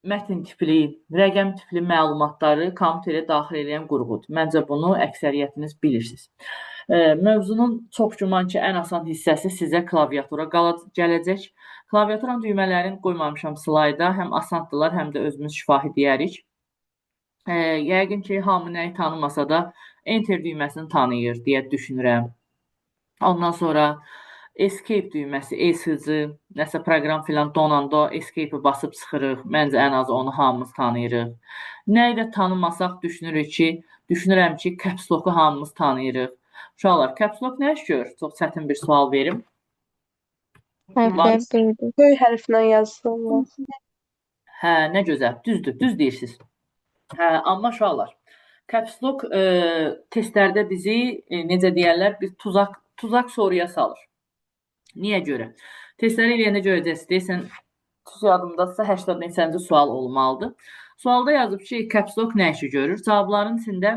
mətin tipli, rəqəm tipli məlumatları kompüterə daxil edən qurğudur. Məncə bunu əksəriyyətiniz bilirsiniz. Mövzunun çox güman ki, ən asan hissəsi sizə klaviatura gələcək. Klaviaturanın düymələrini qoymamışam slayda. Həm asandılar, həm də özümüz şifahi deyərik. Yəqin ki, hamı nəyi tanımasa da Enter düyməsini tanıyır deyə düşünürəm. Ondan sonra Escape düyməsi, ESC, nəsə proqram filan donanda Escape-i basıb çıxırıq. Məncə ən az onu hamımız tanıyırıq. Nəyi də tanımasaq düşünürəm ki, Caps Lock-u hamımız tanıyırıq. Uşaqlar, Caps Lock nə iş görür? Çox çətin bir sual verim. Böyük hərflə yazılır. Hə, nə gözəl. Düzdür, düz deyirsiniz. Hə, amma uşaqlar, Caps Lock testlərdə bizi, necə deyərlər, bir tuzaq soruya salır. Niyə görə? Testləri eləyəndə görəcəksiniz. Deyəsən, yadımdadsa 80 neçənci sual olmalıdır. Sualda yazıb ki, Caps Lock nə işi görür? Cavabların içində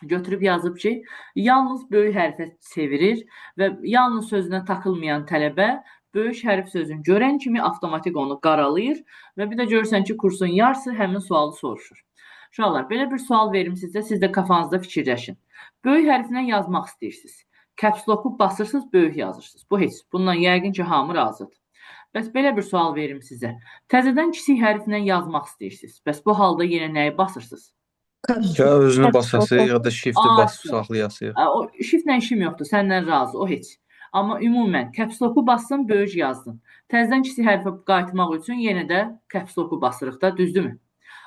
götürüb yazıb ki, yalnız böyük hərfə çevirir və yalnız sözünə takılmayan tələbə böyük hərf sözünü görən kimi avtomatik onu qaralayır və bir də görürsən ki, kursun yarısı həmin sualı soruşur. Uşaqlar, belə bir sual verim sizə, siz də kafanızda fikirləşin. Böyük hərflə yazmaq istəyirsiniz. Caps Lock-u basırsınız, böyük yazırsınız. Bu heç. Bundan yəqin ki, hamı razıdır. Bəs belə bir sual verim sizə. Təzədən kiçik hərflə yazmaq istəyirsiniz. Bəs bu halda yenə nəyi basırsınız? Ya özünü basası, ya da shift-i basıb saxlayası. O shift-lə işim yoxdur, səndən razı, o heç. Amma ümumən, Caps Lock-u bassın, böyük yazdın. Təzədən kiçik hərfə qayıtmaq üçün yenə də Caps Lock-u basırıq da, düzdürmü?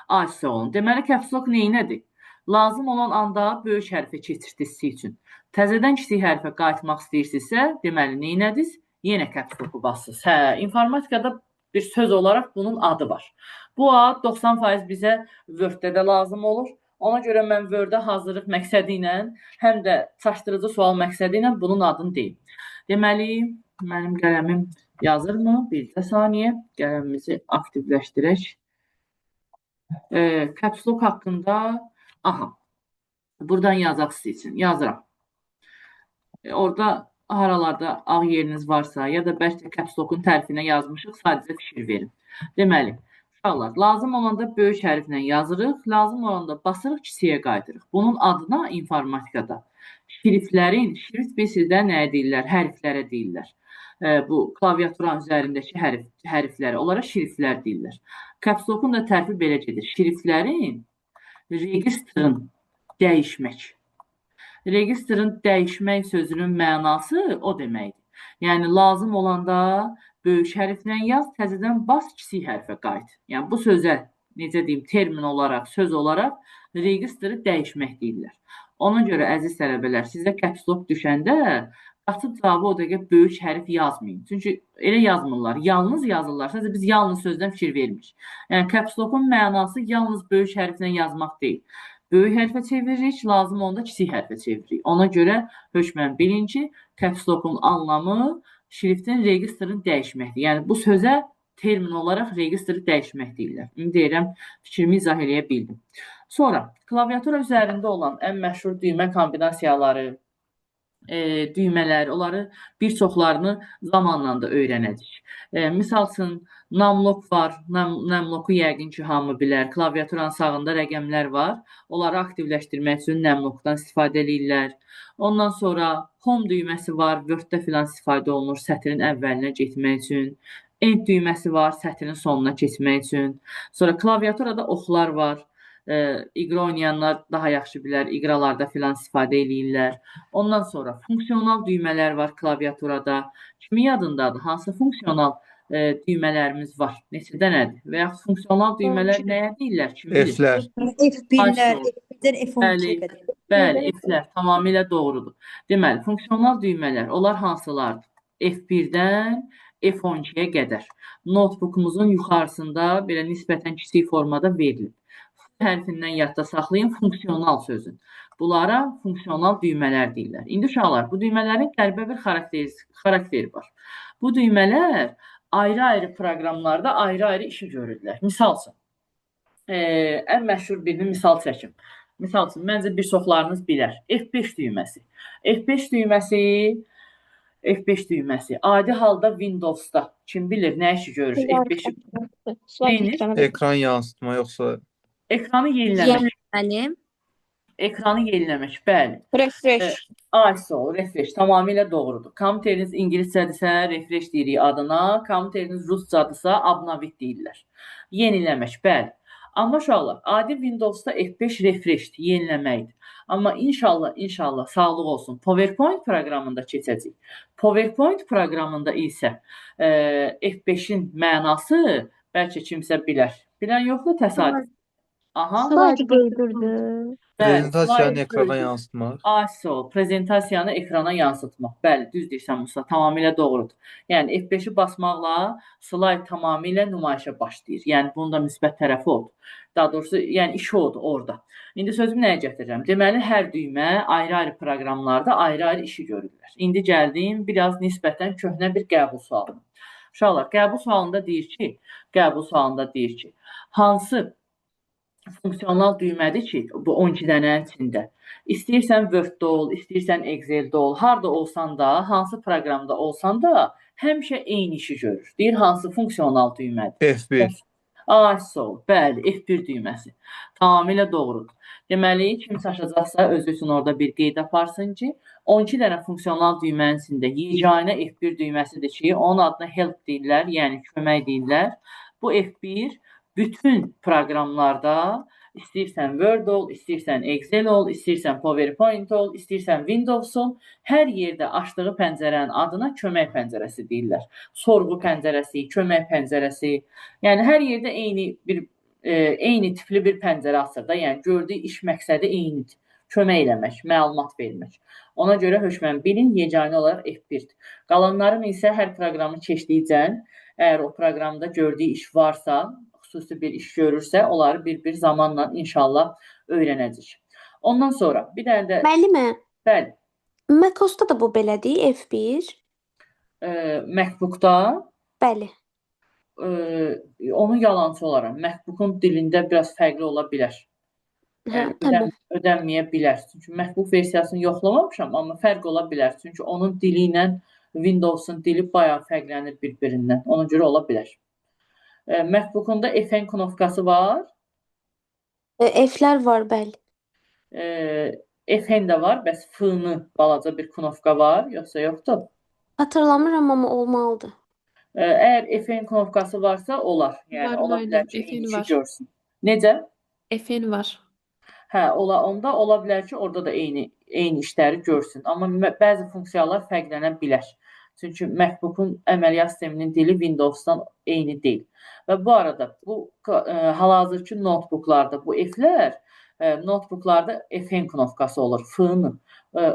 Aciz olun. Deməli, Caps Lock neynədir? Lazım olan anda böyük hərfə keçirdiniz üçün. Təzədən kiçik hərfə qayıtmaq istəyirsinizsə, deməli, neynədiniz? Yenə Caps Lock-u basırsınız. Hə, informatikada bir söz olaraq bunun adı var. Bu ad 90% bizə Word-də də lazım olur. Ona görə mən Word-ə hazırlıq məqsədi ilə, həm də çaşdırıcı sual məqsədi ilə bunun adını deyim. Deməli, mənim qələmim yazırmı? Bir də saniyə. Qələmimizi aktivləşdirək. Caps Lock haqqında, aha, buradan yazaq sizin üçün. Yazıram. Orada haralarda ağ yeriniz varsa ya da bəlkə caps lock'un tərfinə yazmışıq, sadəcə fikir verin. Deməli, uşaqlar, lazım olanda böyük hərflə yazırıq, lazım olanda basırıq, kiçiyə qaydırıq. Bunun adına informatikada şriftlərin, şrift bilsizdə nəyə deyirlər? Hərflərə deyirlər. Bu klaviaturanın üzərindəki hərflərə, onlara şriftlər deyirlər. Caps lock'un da tərfi belə gedir. Şriftlərin registrın dəyişmək. Registrın dəyişmək sözünün mənası o deməkdir. Yəni, lazım olanda böyük hərflə yaz, təzədən bas, kiçik hərfə qayıt. Yəni, bu sözə, necə deyim, termin olaraq, söz olaraq registri dəyişmək deyirlər. Ona görə, əziz tələbələr, sizə caps lock düşəndə açıb cavabı o dəqiqə böyük hərf yazmayın. Çünki elə yazmırlar, yalnız yazırlar. Sadəcə biz yalnız sözdən fikir vermirik. Yəni, caps lock'un mənası yalnız böyük hərflə yazmaq deyil. Böyük hərfə çeviririk, lazım onda kiçik hərfə çeviririk. Ona görə hökmən bilin ki, caps lock'un anlamı şriftin registrini dəyişməkdir. Yəni, bu sözə termin olaraq registri dəyişmək deyirlər. İndi deyirəm, fikrimi izah eləyə bildim. Sonra, klaviatura üzərində olan ən məşhur düymə kombinasiyaları, düymələr, onları bir çoxlarını zamanla da öyrənəcək. Misal üçün, numlock var, numlock'u yəqin ki, hamı bilər. Klaviaturanın sağında rəqəmlər var. Onları aktivləşdirmək üçün numlock'dan istifadə edirlər. Ondan sonra home düyməsi var, Word-də filan istifadə olunur sətrin əvvəlinə getmək üçün. End düyməsi var, sətrin sonuna keçmək üçün. Sonra klaviaturada oxlar var. İqra oynayanlar daha yaxşı bilər, iqralarda filan istifadə edirlər. Ondan sonra funksional düymələr var klaviaturada. Kimin yadındadır? Hansı funksional düymələrimiz var? Neçə dənədir? Və yaxud funksional düymələr nəyə deyirlər? Kim bilir? F-lər. F1'lər, F1'dən F12'yə qədər. Bəli, F-lər tamamilə doğrudur. Deməli, funksional düymələr, onlar hansılardır? F1-dən F12-yə qədər. Notebook'umuzun yuxarısında belə nisbətən kiçik formada verilib. Hərfindən yadda saxlayın funksional sözün. Bunlara funksional düymələr deyirlər. İndi uşaqlar, bu düymələrin qəribə bir xarakteri var. Bu düymələr ayrı-ayrı proqramlarda ayrı-ayrı işi görürlər. Misal üçün, ən məşhur birini misal çəkim. Misal üçün, məncə bir çoxlarınız bilər. F5 düyməsi. F5 düyməsi. Adi halda Windows'da. Kim bilir, nə işi görür? F5 Ekran yansıtma yoxsa ekranı yeniləmək. Yeniləmək. Ekranı yeniləmək, bəli. Refresh. ISO, refresh, tamamilə doğrudur. Kompüteriniz ingiliscədirsə, refresh deyirik adına. Kompüteriniz ruscadırsa, abnavit deyirlər. Yeniləmək, bəli. Amma uşaqlar, adi Windows'da F5 refreshdir, yeniləməkdir. Amma inşallah, sağlıq olsun, PowerPoint proqramında keçəcək. PowerPoint proqramında isə F5-in mənası bəlkə kimsə bilər. Bilən yoxdur, təsadüf. Aha. Slide qeydiridir. prezentasiyanı ekrana yansıtmaq? ISO, prezentasiyanı ekrana yansıtmaq. Bəli, düz deyirsən Musa, tamamilə doğrudur. Yəni F5-i basmaqla slide tamamilə nümayişə başlayır. Yəni bunun da müsbət tərəfi odur. Daha doğrusu, yəni işi odur orada. İndi sözümü nəyə gətirəcəm? Deməli, hər düymə ayrı-ayrı proqramlarda ayrı-ayrı işi görürlər. İndi gəldim biraz nisbətən köhnə bir qəbul sualına. Uşaqlar, qəbul sualında deyir ki, hansı funksional düymədir ki, bu 12 dənənin içində. İstəyirsən Word-də ol, istəyirsən Excel-də ol, harda olsan da, hansı proqramda olsan da, həmişə eyni işi görür. Deyir, hansı funksional düymədir? F1. ISO, bəli, F1 düyməsi. Tamamilə doğrudur. Deməli, kim çaşacaqsa, özü üçün orada bir qeyd aparsın ki, 12 dənə funksional düymənin içində yeganə F1 düyməsidir ki, onun adına help deyirlər, yəni kömək deyirlər. Bu F1 bütün proqramlarda istəyirsən Word ol, istəyirsən Excel ol, istəyirsən PowerPoint ol, istəyirsən Windows ol, hər yerdə açdığı pəncərənin adına kömək pəncərəsi deyirlər. Sorğu pəncərəsi, kömək pəncərəsi. Yəni hər yerdə eyni tipli bir pəncərə açır da, yəni gördüyü iş məqsədi eynidir. Kömək eləmək, məlumat vermək. Ona görə hökmən bilin, yeganə olaraq F1-dir. Qalanların isə hər proqramı keçdikcə, əgər o proqramda gördüyü iş varsa, xüsusi bir iş görürsə, onları bir-bir zamanla inşallah öyrənəcək. Ondan sonra bir dənə də... Müəllimə, Bəli. Mac-OS-da da bu belədir, F1. MacBook-da Bəli. onu yalançı olaram. MacBook-un dilində biraz fərqli ola bilər. Hə, Yəni tamam. ödənməyə bilər. Çünki MacBook versiyasını yoxlamamışam, amma fərq ola bilər. Çünki onun dili ilə Windows'un dili bayağı fərqlənir bir-birindən. Ona görə ola bilər. MacBook-unda FN knopkası var. F-lər var, bəli. FN də var, bəs F-nı balaca bir knopka var, yoxsa yoxdur? Xatırlamıram, amma olmalıdır. Əgər FN knopkası varsa olar. Yəni Var ola bilər müəllim, ki, FN eyni işi var. görsün. Necə? FN var. Hə, onda ola bilər ki, orada da eyni işləri görsün. Amma bəzi funksiyalar fərqlənə bilər. Çünki MacBook-un əməliyyat sisteminin dili Windows-dan eyni deyil. Və bu arada bu hal-hazırki notebooklarda bu F-lər notebooklarda FN knopkası olur, F-nı.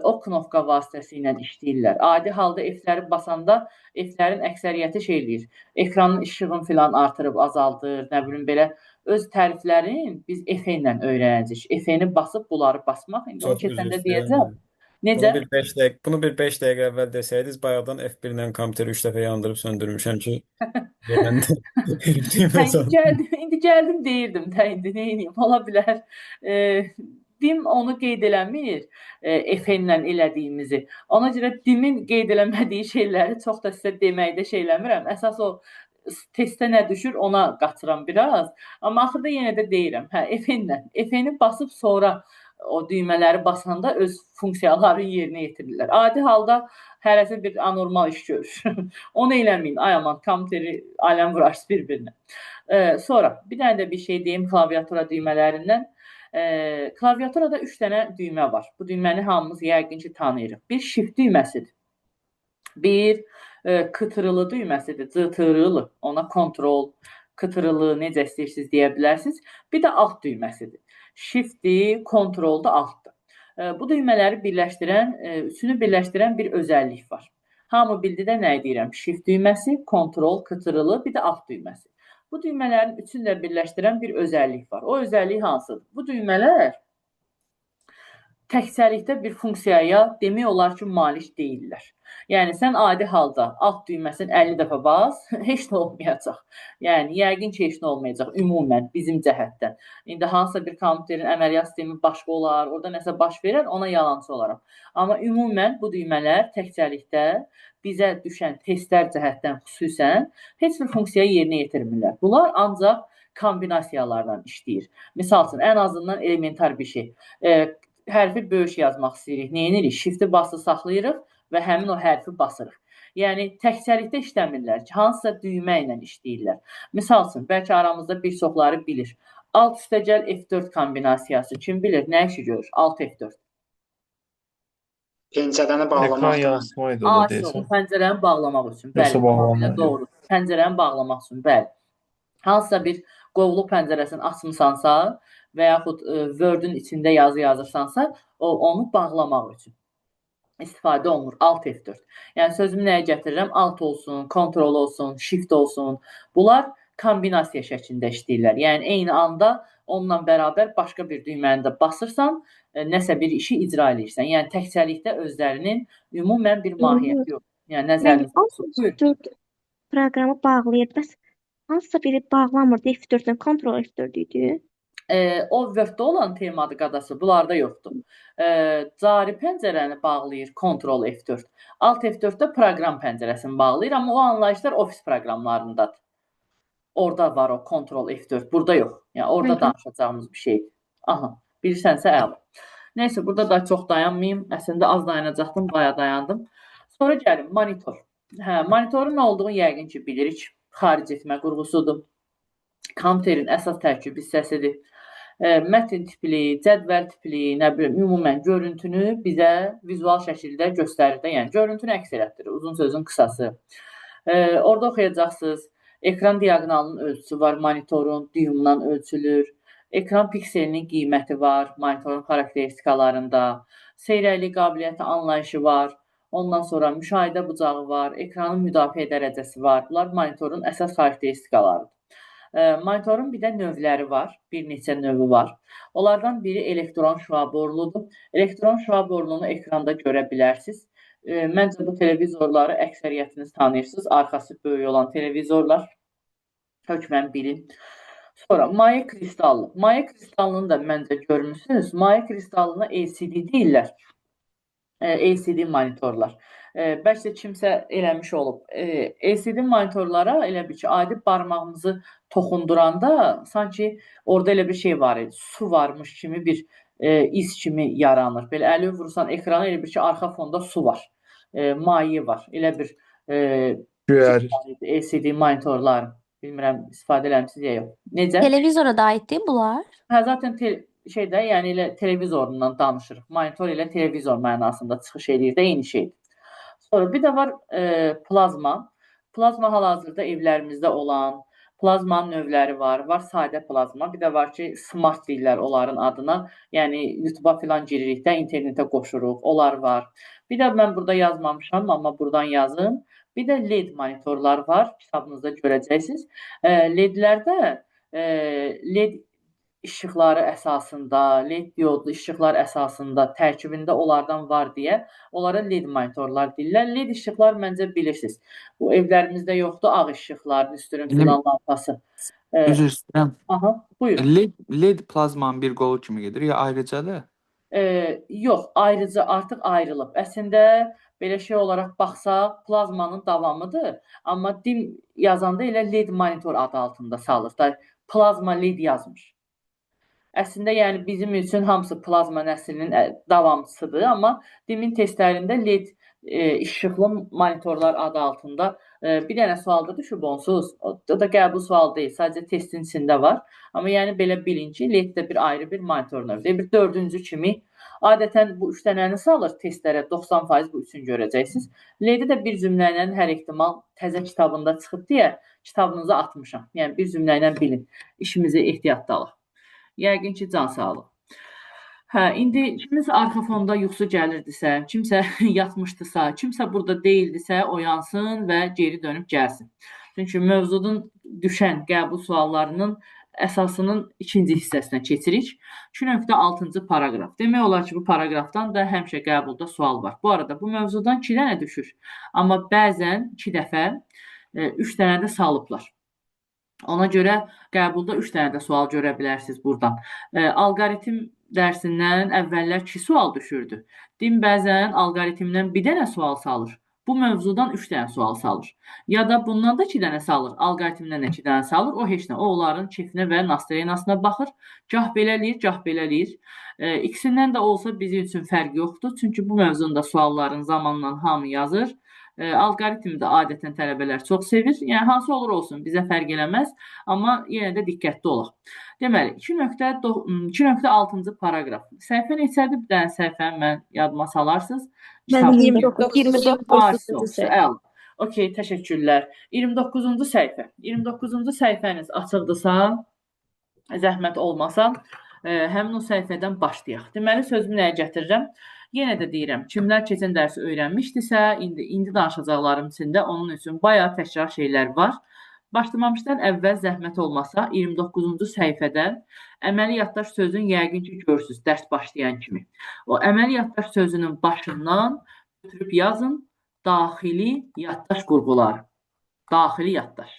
O knopka vasitəsilə işləyirlər. Adi halda F-ləri basanda F-lərin əksəriyyəti şey eləyir. Ekranın işığını filan artırıb azaldır, nə bilim belə öz təriflərin biz FN ilə öyrənəcəyik. FN-i basıb bunları basmaq. İndi onu Çox üzr keçəndə istəyirəm. deyəcəm. Necə? Bunu bir 5 dəqiqə əvvəl desəydiniz, bayaqdan F1 ilə kompüteri 3 dəfə yandırıb söndürmüşəm ki, gələndə İndi gəldim deyirdim də indi nə edeyim, ola bilər. DIM onu qeyd eləmir, FN-lə elədiyimizi. Ona görə DIM-in qeyd eləmədiyi şeyləri çox da sizə deməkdə şey eləmirəm. Əsas o testdə nə düşür ona qaçıram biraz. Amma axırda yenə də deyirəm, hə, FN-lə. FN-i basıb sonra o düymələri basanda öz funksiyaları yerinə yetirirlər. Adi halda hərəsi bir anormal iş görür. Onu eləməyin. Ay aman, kompüteri aləm vurarsın bir-birinə. Sonra bir dənə də bir şey deyim klaviatura düymələrindən. Klaviaturada 3 dənə düymə var. Bu düyməni hamımız yəqin ki tanıyırıq. Bir shift düyməsidir. Bir kıtırılı düyməsidir. Cıtırılı. Ona kontrol, kıtırılı necə istəyirsiniz deyə bilərsiniz. Bir də alt düyməsidir. Shift-i, kontrol da altdır. Bu düymələri birləşdirən, üçünü birləşdirən bir özəllik var. Hamı bildi də nə deyirəm? Shift düyməsi, kontrol, kıtırılı, bir də alt düyməsi. Bu düymələrin üçünü də birləşdirən bir özəllik var. O özəllik hansıdır? Bu düymələr təkcəlikdə bir funksiyaya demək olar ki, malik deyirlər. Yəni, sən adi halda alt düyməsini 50 dəfə bas, heç nə olmayacaq. Yəni, yəqin ki, heç nə olmayacaq ümumən bizim cəhətdən. İndi hansısa bir kompüterin əməliyyat sistemi başqa olar, orada nəsə baş verər, ona yalancı olaram. Amma ümumən bu düymələr təkcəlikdə bizə düşən testlər cəhətdən xüsusən heç bir funksiya yerinə yetirmirlər. Bunlar ancaq kombinasiyalardan işləyir. Misal üçün, ən azından elementar bir şey. Hərfi böyük yazmaq istəyirik. Nə edirik? Shift-i basılı saxlayırıq və həmin o hərfi basırıq. Yəni, təkcəlikdə işləmirlər ki, hansısa düymə ilə işləyirlər. Misal üçün, bəlkə aramızda bir çoxları bilir. Alt üstəgəl F4 kombinasiyası. Kim bilir? Nə işi görür? Alt F4. Pəncərəni bağlamaq. Ekran yansımaydı o da deyəsən. Pəncərəni bağlamaq üçün. Yoxsa bağlamaq. Doğru. Pəncərəni bağlamaq üçün. Bəli. Hansısa bir qovluq pəncərəsini açmısansa və yaxud Word-ün içində yazı yazırsansa, onu bağlamaq üçün istifadə olunur. Alt F4. Yəni, sözümü nəyə gətirirəm? Alt olsun, kontrol olsun, shift olsun. Bunlar kombinasiya şəklində işləyirlər. Yəni, eyni anda onunla bərabər başqa bir düyməni də basırsan, nəsə bir işi icra edirsən. Yəni, təkcəlikdə özlərinin ümumən bir mahiyyəti yox. Yəni, nəzəriniz olsun. F4 proqramı bağlayır. Bəs hansısa biri bağlamırdı F4-dən, kontrol F4 idi. O Word-də olan temadı qadası, bunlarda yoxdur. Cari pəncərəni bağlayır, Ctrl F4. Alt F4-də proqram pəncərəsini bağlayır, amma o anlayışlar ofis proqramlarındadır. Orada var o Ctrl F4, burada yox. Yəni, orada danışacağımız bir şeydir. Aha, bilirsənsə əla. Neysə, burada da çox dayanmayayım. Əslində az dayanacaqdım, bayağı dayandım. Sonra gəlim, monitor. Monitorun nə olduğunu yəqin ki, bilirik. Xaric etmə qurğusudur. Kompüterin əsas tərkib hissəsidir. Mətin tipli, cədvəl tipli, nə bilim, ümumən görüntünü bizə vizual şəkildə göstərir də, yəni görüntünü əks elətdirir, uzun sözün qısası. Orada oxuyacaqsınız, ekran diaqonalının ölçüsü var, monitorun düyümündən ölçülür, ekran pikselinin qiyməti var, monitorun xarakteristikalarında, seyrəklik qabiliyyəti anlayışı var, ondan sonra müşahidə bucağı var, ekranın müdafiə dərəcəsi var, bunlar monitorun əsas xarakteristikalarıdır. Monitorun bir də növləri var, bir neçə növü var. Onlardan biri elektron şüa borludur. Elektron şüa borlunu ekranda görə bilərsiniz. Məncə bu televizorları əksəriyyətiniz tanıyırsınız. Arxası böyük olan televizorlar. Hökmən bilin. Sonra maye kristallı. Maye kristallını da məncə görmüsünüz. Maye kristallına LCD deyirlər. LCD monitorlar. Bəlkə kimsə eləmiş olub. LCD monitorlara elə bir ki, adi barmağımızı toxunduranda sanki orada elə bir şey var idi. Su varmış kimi bir iz kimi yaranır. Belə əli vurursan ekrana elə bir ki, arxa fonda su var. Maye var. Elə bir Göyərir. LCD monitorlar. Bilmirəm, istifadə eləmisiniz ya yox. Necə? Televizora da aiddir bunlar. Hə, zaten şeydə, yəni elə televizorundan danışırıq. Monitor ilə televizor mənasında çıxış edir də eyni şeydir. Sonra bir də var plazma. Plazma hal-hazırda evlərimizdə olan plazmanın növləri var. Var sadə plazma, bir də var ki, smart deyirlər onların adına. Yəni YouTube-a filan giririk də, internetə qoşuruq. Onlar var. Bir də mən burada yazmamışam, amma buradan yazın. Bir də LED monitorlar var. Kitabınızda görəcəksiniz. LED-lərdə LED işıqları əsasında, LED diodlu işıqlar əsasında tərkibində onlardan var deyə onlara LED monitorlar deyirlər. LED işıqlar məncə bilirsiniz. Bu evlərimizdə yoxdur, ağ işıqlar, üstünün filan lampası. Üzr istəyirəm. Aha, buyur. LED plazmanın bir qolu kimi gedir ya ayrıcadır? Yox, ayrıca artıq ayrılıb. Əslində belə şey olaraq baxsaq, plazmanın davamıdır. Amma dim yazanda elə LED monitor adı altında salır da, plazma LED yazmış. Əslində, yəni bizim üçün hamısı plazma nəslinin davamçısıdır, amma dimin testlərində LED işıqlı monitorlar adı altında bir dənə sualda düşüb onsuz. O da qəbul sualı deyil, sadəcə testin içində var. Amma yəni belə bilin ki, LED də bir ayrı bir monitor növüdür. Bir dördüncü kimi adətən bu 3 dənəni salır testlərə, 90% bu üçün görəcəksiniz. LED-i də bir cümlə ilə hər ehtimal təzə kitabında çıxıb deyə kitabınıza atmışam. Yəni bir cümlə ilə bilin, işimizi ehtiyatda alaq. Yəqin ki, can sağlıq. Hə, indi kimisə arxa fonda yuxusu gəlirdisə, kimsə yatmışdısa, kimsə burada deyildisə, oyansın və geri dönüb gəlsin. Çünki mövzudun düşən qəbul suallarının əsasının ikinci hissəsinə keçirik. 2.6-cı paragraf. Demək olar ki, bu paragrafdan da həmişə qəbulda sual var. Bu arada bu mövzudan 2 dənə düşür. Amma bəzən 2 dəfə 3 dənə də salıblar. Ona görə qəbulda 3 dənə də sual görə bilərsiniz buradan. Alqoritm dərsindən əvvəllər 2 sual düşürdü. Din bəzən alqoritmdən 1 dənə sual salır. Bu mövzudan 3 dənə sual salır. Ya da bundan da 2 dənə salır. Alqoritmdən 2 dənə salır. O heç nə. O onların keyfinə və nasteynasına baxır. Gah belə eləyir, gah belə eləyir. İkisindən də olsa bizim üçün fərq yoxdur. Çünki bu mövzunda sualların zamanla hamı yazır. Alqoritmi də adətən tələbələr çox sevir. Yəni hansı olur olsun, bizə fərq eləməz, amma yenə də diqqətli olaq. Deməli, 2.6-cı paragraf. Səhifə neçədir? Bir dənə səhifəni mən yadıma salarsınız. Mən 29-cu səhifə. Okey, təşəkkürlər. 29-cu səhifə. 29-cu səhifəniz açıqdırsa, zəhmət olmasa, həmin o səhifədən başlayaq. Deməli, sözümü nəyə gətirirəm? Yenə də deyirəm, kimlər keçən dərsi öyrənmişdisə, indi danışacaqlarım içində onun üçün bayağı təkrar şeylər var. Başlamamışdan əvvəl zəhmət olmasa 29-cu səhifədən əməli yaddaş sözünü yəqin ki görürsünüz dərs başlayan kimi. O əməli yaddaş sözünün başından götürüb yazın daxili yaddaş qurğuları. Daxili yaddaş.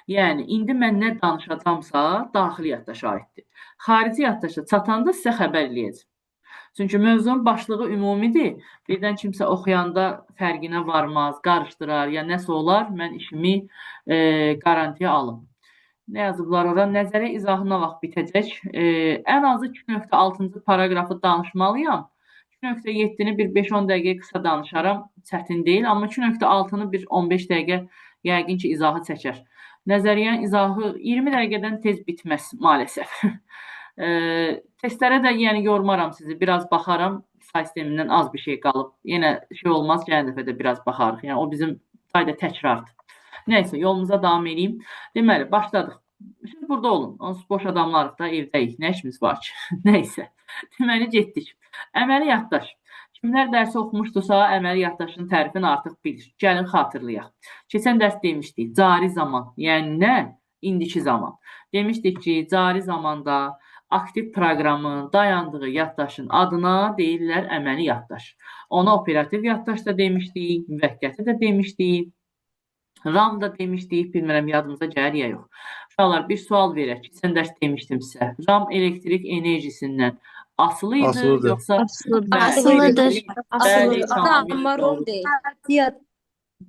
Yəni indi mən nə danışacağamsa daxili yaddaşa aiddir. Xarici yaddaşa çatanda sizə xəbər eləyəcəm. Çünki mövzunun başlığı ümumidir. Birdən kimsə oxuyanda fərqinə varmaz, qarışdırar, ya nəsə olar, mən işimi qarantiyə alım. Nə yazıblar ora? Nəzərə izahına vaxt bitəcək. Ən azı 2.6-cı paragrafı danışmalıyam. 2.7-ni bir 5-10 dəqiqə qısa danışaram, çətin deyil. Amma 2.6-nı bir 15 dəqiqə yəqin ki izahı çəkər. Nəzəriyyənin izahı 20 dəqiqədən tez bitməz, maalesef. Testlərə də yəni yormaram sizi, biraz baxaram, say sistemindən az bir şey qalıb. Yenə şey olmaz, gələn dəfə də biraz baxarıq. Yəni o bizim sayda təkrardır. Nəysə, yolumuza davam edeyim. Deməli, başladıq. Siz burada olun. Onsuz boş adamlarıq da, evdəyik. Nə işimiz var ki? Nəysə. Deməli, getdik. Əməli yaddaş. Kimlər dərsi oxumuşdursa, əməli yaddaşın tərifini artıq bilir. Gəlin xatırlayaq. Keçən dərs demişdik, cari zaman. Yəni nə? İndiki zaman. Demişdik ki, cari zamanda aktiv proqramın dayandığı yaddaşın adına deyirlər əməli yaddaş. Ona operativ yaddaş da demişdik, müvəqqəti də demişdik, RAM da demişdik, bilmirəm yadımıza gəlir ya yox. Uşaqlar, bir sual verək. Keçən dərs demişdim sizə. RAM elektrik enerjisindən asılı idi, Asılıdır. yoxsa Asılıdır. Bəli, Asılıdır. bəli, Asılıdır. tamamilə doğru. Ziyad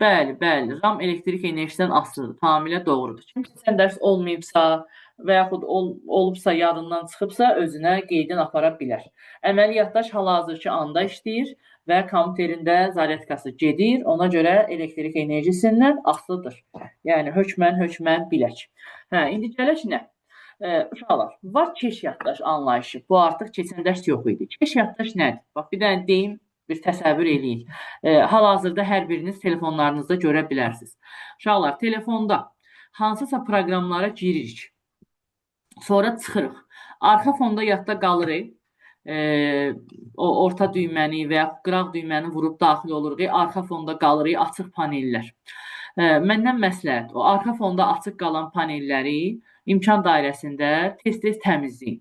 Bəli, RAM elektrik enerjisindən asılıdır. Tamamilə doğrudur. Kim keçən dərs olmayıbsa və yaxud olubsa, yadından çıxıbsa, özünə qeydin apara bilər. Əməli yaddaş hal-hazırki anda işləyir və kompüterində zaryadkası gedir. Ona görə elektrik enerjisindən asılıdır. Yəni, hökmən bilək. İndi gələk nə? Uşaqlar, var keş yaddaş anlayışı. Bu artıq keçən dərs yox idi. Keş yaddaş nədir? Bax, bir dənə deyim, bir təsəvvür eləyin. Hal-hazırda hər biriniz telefonlarınızda görə bilərsiniz. Uşaqlar, telefonda hansısa proqramlara giririk. Sonra çıxırıq. Arxa fonda yadda qalırıq. O orta düyməni və ya qıraq düyməni vurub daxil oluruq. Arxa fonda qalırıq, açıq panellər. Məndən məsləhət, o arxa fonda açıq qalan panelləri imkan dairəsində tez-tez təmizləyin.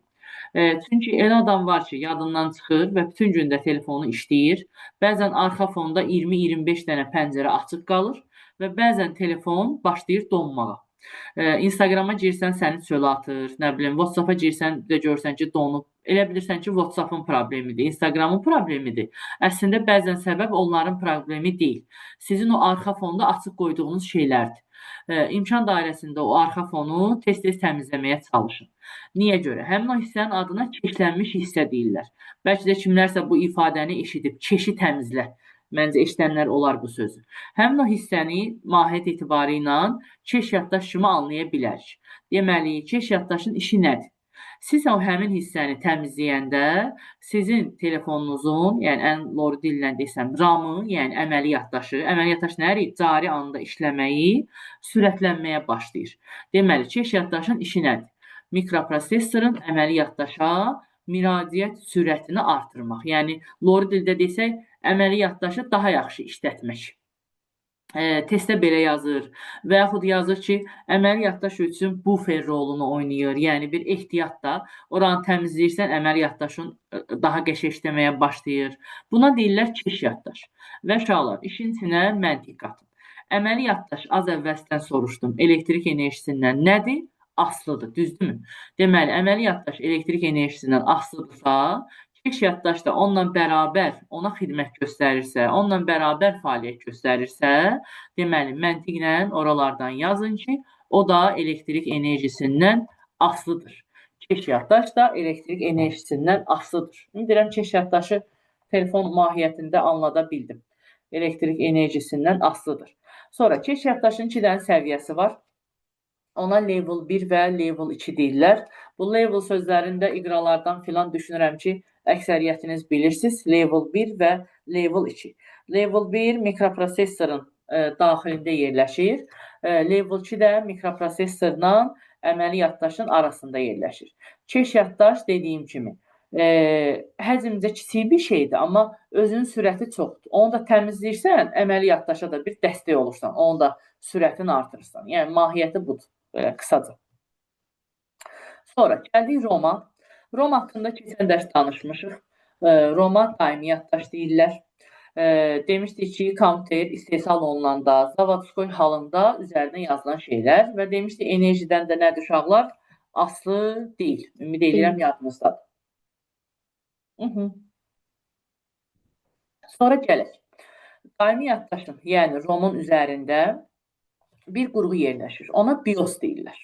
Çünki elə adam var ki, yadından çıxır və bütün gündə telefonu işləyir. Bəzən arxa fonda 20-25 dənə pəncərə açıq qalır və bəzən telefon başlayır donmağa. Instagrama girsən səni çölə atır, nə bilim, WhatsApp-a girsən də görsən ki, donub. Elə bilirsən ki, WhatsApp-ın problemidir, Instagramın problemidir. Əslində bəzən səbəb onların problemi deyil. Sizin o arxa fonda açıq qoyduğunuz şeylərdir. İmkan dairəsində o arxa fonu tez-tez təmizləməyə çalışın. Niyə görə? Həmin o hissənin adına keşlənmiş hissə deyirlər. Bəlkə də kimlərsə bu ifadəni eşidib, keşi təmizlə. Məncə eşidənlər olar bu sözü. Həmin o hissəni mahiyyət etibarı ilə keş yaddaş kimi anlaya bilərik. Deməli, keş yaddaşın işi nədir? Siz o həmin hissəni təmizləyəndə sizin telefonunuzun, yəni ən loru dillə desəm, RAM-ı, yəni əməli yaddaşı nədir? Cari anda işləməyi sürətlənməyə başlayır. Deməli, keş yaddaşın işi nədir? Mikroprosesorun əməli yaddaşa müraciət sürətini artırmaq. Yəni, loru dildə desək, əməli yaddaşı daha yaxşı işlətmək. Testdə belə yazır və yaxud yazır ki, əməli yaddaş üçün bufer rolunu oynayır. Yəni, bir ehtiyatda oranı təmizləyirsən, əməli yaddaşın daha qəşəng işləməyə başlayır. Buna deyirlər keş yaddaş. Və uşaqlar, işin içinə məntiq qatın. Əməli yaddaş, az əvvəldən soruşdum, elektrik enerjisindən nədir? Asılıdır, düzdürmü? Deməli, əməli yaddaş elektrik enerjisindən asılıdırsa, keş yaddaş da onunla bərabər ona xidmət göstərirsə, onunla bərabər fəaliyyət göstərirsə, deməli, məntiqlə oralardan yazın ki, o da elektrik enerjisindən asılıdır. Keş yaddaş da elektrik enerjisindən asılıdır. Deyirəm, keş yaddaşı telefon mahiyyətində anlada bildim. Elektrik enerjisindən asılıdır. Sonra, keş yaddaşın 2 dənə səviyyəsi var. Ona level 1 və level 2 deyirlər. Bu level sözlərində iqralardan filan düşünürəm ki, əksəriyyətiniz bilirsiniz. Level 1 və level 2. Level 1 mikroprosesorun daxilində yerləşir. Level 2 də mikroprosesorla əməli yaddaşın arasında yerləşir. Keş yaddaş dediyim kimi həcmcə kiçik bir şeydir, amma özünün sürəti çoxdur. Onu da təmizləyirsən, əməli yaddaşa da bir dəstək olursan, onu da sürətini artırırsan. Yəni, mahiyyəti budur, belə qısaca. Sonra, gəldik ROM-a. ROM haqqında keçən dərs danışmışıq. ROM-a daimi yaddaş deyirlər. Demişdik ki, kompüter istehsal olunanda, zavodskoy halında üzərinə yazılan şeylər və demişdik, enerjidən də nədir uşaqlar? Aslı deyil. Ümid edirəm yadınızdadır. Sonra gələk. Daimi yaddaşın, yəni ROM-un üzərində bir qurğu yerləşir. Ona BIOS deyirlər.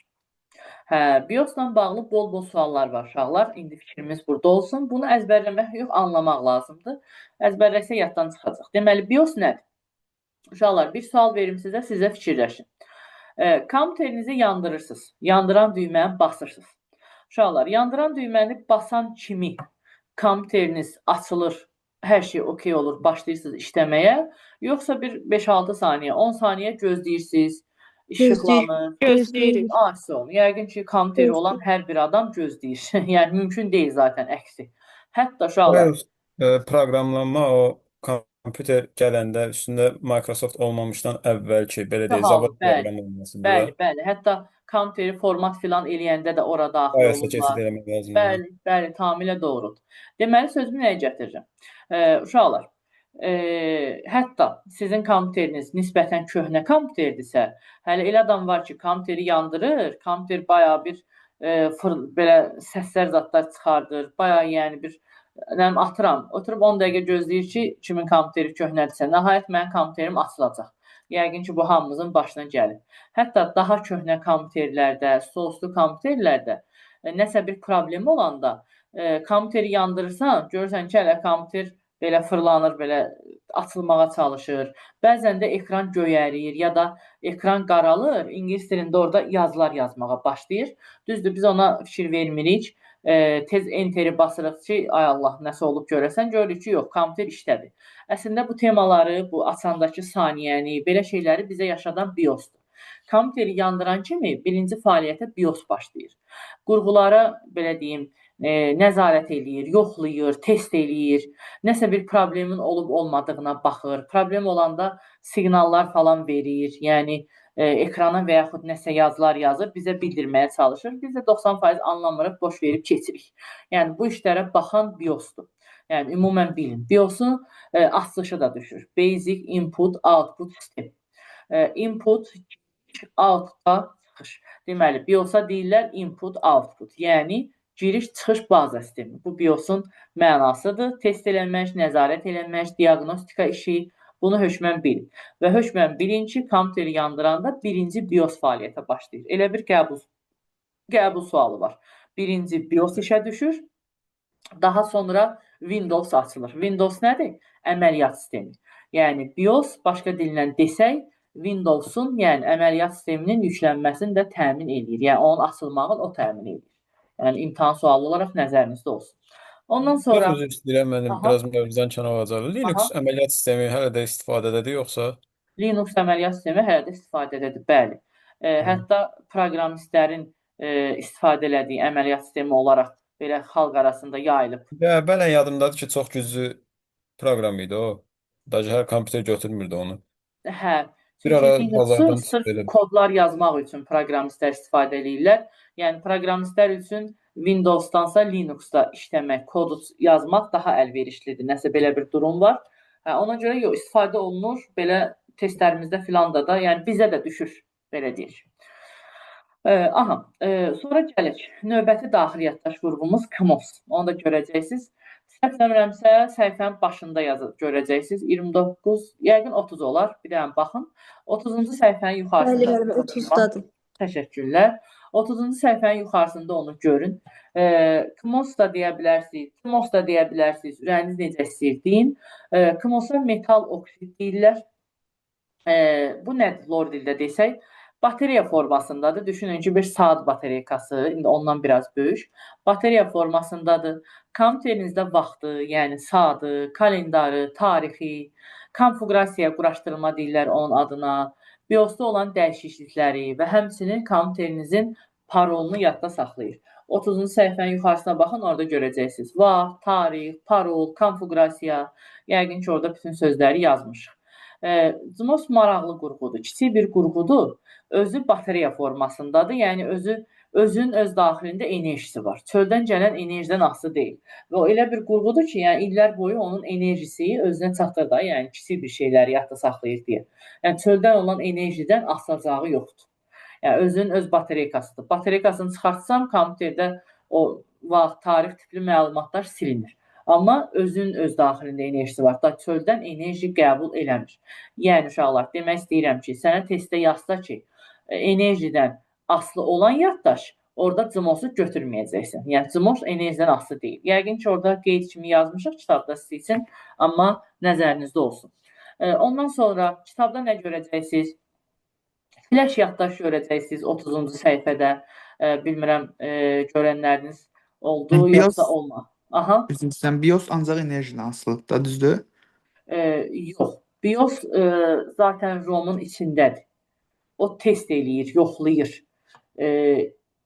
BIOS-la bağlı bol-bol suallar var uşaqlar. İndi fikrimiz burada olsun. Bunu əzbərləmək yox, anlamaq lazımdır. Əzbərləsə yaddan çıxacaq. Deməli, BIOS nədir? Uşaqlar, bir sual verim sizə, sizə fikirləşin. Kompüterinizi yandırırsınız. Yandıran düyməni basırsınız. Uşaqlar, yandıran düyməni basan kimi kompüteriniz açılır, hər şey okey olur, başlayırsınız işləməyə, yoxsa bir 5-6 saniyə, 10 saniyə gözləyirsiniz, işıqlanır. Gözləyirik. Yəqin ki, kompüteri olan hər bir adam gözləyir. Yəni, mümkün deyil zaten əksi. Hətta uşaqlar... Proqramlanma o kompüter gələndə üstündə Microsoft olmamışdan əvvəlki, belə deyil, zavod proqramı olması. Bəli. Hətta kompüteri format filan eləyəndə də ora daxil olurlar. Bəli, tamamilə doğrudur. Deməli, sözümü nəyə gətirirəm? Uşaqlar, hətta sizin kompüteriniz nisbətən köhnə kompüterdirsə, hələ elə adam var ki, kompüteri yandırır, kompüter bayağı bir belə səslər zadlar çıxardır, bayağı yəni bir atıram, oturub 10 dəqiqə gözləyir ki, kimin kompüteri köhnədirsə, nəhayət mənim kompüterim açılacaq. Yəqin ki, bu hamımızın başına gəlir. Hətta daha köhnə kompüterlərdə, stolüstü kompüterlərdə nəsə bir problem olanda kompüteri yandırırsan, görürsən ki, hələ kompüter belə fırlanır, belə açılmağa çalışır. Bəzən də ekran göyərir ya da ekran qaralır, ingilis dilində orada yazılar yazmağa başlayır. Düzdür, biz ona fikir vermirik. Tez enteri basırıq ki, ay Allah, nəsə olub görəsən, görürük ki, yox, kompüter işlədir. Əslində bu temaları, bu açandakı saniyəni, belə şeyləri bizə yaşadan BIOS-dur. Kompüteri yandıran kimi birinci fəaliyyətə BIOS başlayır. Qurğulara, belə deyim, nəzarət eləyir, yoxlayır, test eləyir, nəsə bir problemin olub-olmadığına baxır, problem olanda siqnallar falan verir, yəni ekrana və yaxud nəsə yazılar yazır, bizə bildirməyə çalışır. Biz də 90% anlamırıq, boş verib keçirik. Yəni bu işlərə baxan BIOS-dur. Yəni ümumən bilin. BIOS-un açılışı da düşür. Basic Input Output System. Input, output, çıxış. Deməli, BIOS-a deyirlər input output. Yəni giriş-çıxış baza sistemi. Bu BIOS-un mənasıdır. Test eləmək, nəzarət eləmək, diaqnostika işi. Bunu hökmən bilin. Və hökmən bilin ki, kompüteri yandıranda birinci BIOS fəaliyyətə başlayır. Elə bir qəbul sualı var. Birinci BIOS işə düşür. Daha sonra Windows açılır. Windows nədir? Əməliyyat sistemi. Yəni BIOS, başqa dillə desək, Windows'un, yəni əməliyyat sisteminin yüklənməsini də təmin edir. Yəni onun açılmağını o təmin edir. Yəni imtahan sualı olaraq nəzərinizdə olsun. Ondan sonra... Biraz istəyirəm, mənim biraz mövzudan kənar olacaq. Linux əməliyyat sistemi hələ də istifadədədir, yoxsa? Linux əməliyyat sistemi hələ də istifadədədir, bəli. Hətta proqramistlərin istifadə elədiyi əməliyyat sistemi olaraq belə xalq arasında yayılıb. Bəlkə yadımdadır ki, çox güclü proqram idi o. Daha hər kompüter götürmürdü onu. Hə. Bir ara Çünki bazardan Linux'u sırf kodlar yazmaq üçün proqramistlər istifadə edirlər. Yəni proqramistlər üçün Windows-dansa Linux-da işləmək, kod yazmaq daha əlverişlidir. Nəsə belə bir durum var. Ona görə yox, istifadə olunur. Belə testlərimizdə filan da, yəni bizə də düşür, belə deyək. Sonra gələk. Növbəti daxili yaddaş qrupumuz KMOS. Onu da görəcəksiniz. Səhv eləmirəmsə, səhifənin başında görəcəksiniz. 29, yəqin 30 olar. Bir dənə baxın. 30-cu səhifənin yuxarısında. Bəli, 30-dadır. Təşəkkürlər. 30-cu səhifənin yuxarısında onu görün. KMOS da deyə bilərsiniz, KMOS da deyə bilərsiniz. Ürəyiniz necə istəyir deyin. KMOS-a metal oksid deyirlər. Bu nədir lor dildə desək? Bateriya formasındadır. Düşünün ki, bir saat batareykası, indi ondan biraz böyük. Bateriya formasındadır. Kompüterinizdə vaxtı, yəni saatı, kalendarı, tarixi, konfigurasiya, quraşdırma deyirlər onun adına, BIOS-da olan dəyişiklikləri və həmçinin kompüterinizin parolunu yadda saxlayır. 30-cu səhifənin yuxarısına baxın, orada görəcəksiniz. Vaxt, tarix, parol, konfigurasiya, yəqin ki, orada bütün sözləri yazmışıq. CMOS maraqlı qurğudur, kiçik bir qurğudur. Özü bateriya formasındadır, yəni özün öz daxilində enerjisi var. Çöldən gələn enerjidən asılı deyil. Və o elə bir qurğudur ki, yəni illər boyu onun enerjisi özünə çatır da, yəni kiçik bir şeyləri yadda saxlayır deyə. Yəni çöldən olan enerjidən asacağı yoxdur. Yəni özünün öz batareykasıdır. Batareykasını çıxartsam, kompüterdə o vaxt, tarix tipli məlumatlar silinir. Amma özünün öz daxilində enerjisi var. Da çöldən enerji qəbul eləmir. Yəni uşaqlar, demək istəyirəm ki, sənə testdə yazsa ki, enerjidən asılı olan yaddaş, orada CMOS-u götürməyəcəksən. Yəni CMOS enerjidən asılı deyil. Yəqin ki, orada qeyd kimi yazmışıq kitabda sizin üçün, amma nəzərinizdə olsun. Ondan sonra kitabda nə görəcəksiniz? Flash yaddaş görəcəksiniz 30-cu səhifədə. Bilmirəm, görənləriniz oldu, yoxsa olma. Üzrsən, BIOS ancaq enerjidən asılıdır da, düzdür? Yox. BIOS zaten ROM-un içindədir. O test eləyir, yoxlayır.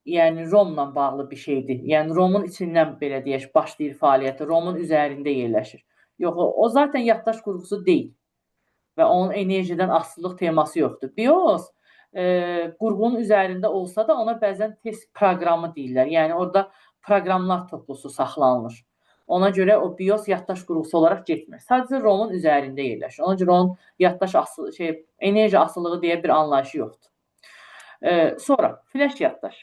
Yəni ROM-la bağlı bir şeydir. Yəni ROM-un içindən belə deyək, başlayır fəaliyyəti. ROM-un üzərində yerləşir. Yox, o zaten yaddaş qurğusu deyil. Və onun enerjidən asılılıq teması yoxdur. BIOS qurğunun üzərində olsa da ona bəzən test proqramı deyirlər. Yəni orada proqramlar toplusu saxlanılır. Ona görə o BIOS yaddaş qurğusu olaraq getmir. Sadəcə ROM-un üzərində yerləşir. Ona görə onun yaddaş enerji asılılığı deyə bir anlayışı yoxdur. Sonra flash yaddaş.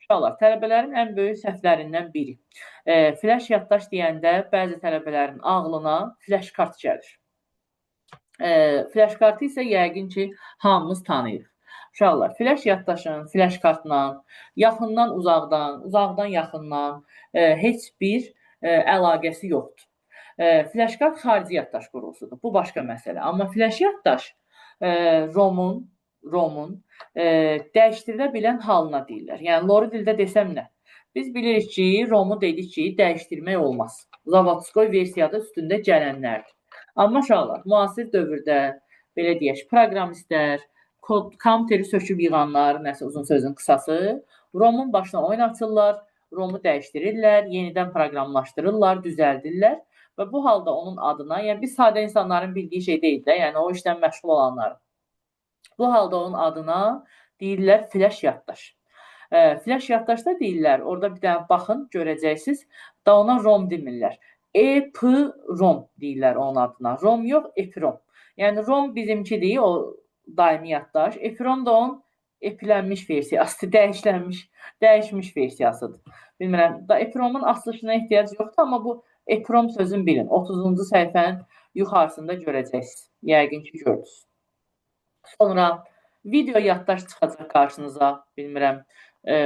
Uşaqlar, tələbələrin ən böyük səhvlərindən biri. Flash yaddaş deyəndə bəzi tələbələrin ağlına flash kart gəlir. Flash kartı isə yəqin ki, hamımız tanıyırıq. Uşaqlar, flash yaddaşın, flash kartla yaxından uzaqdan, uzaqdan yaxından heç bir əlaqəsi yoxdur. Flash kart xarici yaddaş qurğusudur. Bu başqa məsələ. Amma flash yaddaş ROM-un dəyişdirilə bilən halına deyirlər. Yəni, lori dildə desəm nə? Biz bilirik ki, ROM-u dedik ki, dəyişdirmək olmaz. Zavodskoy versiyada üstündə gələnlərdir. Amma uşaqlar, müasir dövrdə, belə deyək, proqramistlər, kompüteri söküb yığanlar, nəsə uzun sözün qısası, ROM-un başına oyun açırlar, ROM-u dəyişdirirlər, yenidən proqramlaşdırırlar, düzəldirlər və bu halda onun adına, yəni biz sadə insanların bildiyi şey deyil də, yəni o işlə məşğul olanların. Bu halda onun adına deyirlər flash yaddaş. Flash yaddaşda deyirlər, orada bir dənə baxın, görəcəksiniz, da ona ROM demirlər. EPROM deyirlər onun adına. ROM yox, EPROM. Yəni ROM bizimkidir, o daimi yaddaş. EPROM da onun epilənmiş versiyası, dəyişmiş versiyasıdır. Bilmirəm, da EPROM-un açılışına ehtiyac yoxdur, amma bu EPROM sözün bilin. 30-cu səhifənin yuxarısında görəcəksiniz. Yəqin ki, gördünüz. Sonra video yaddaş çıxacaq qarşınıza, bilmirəm,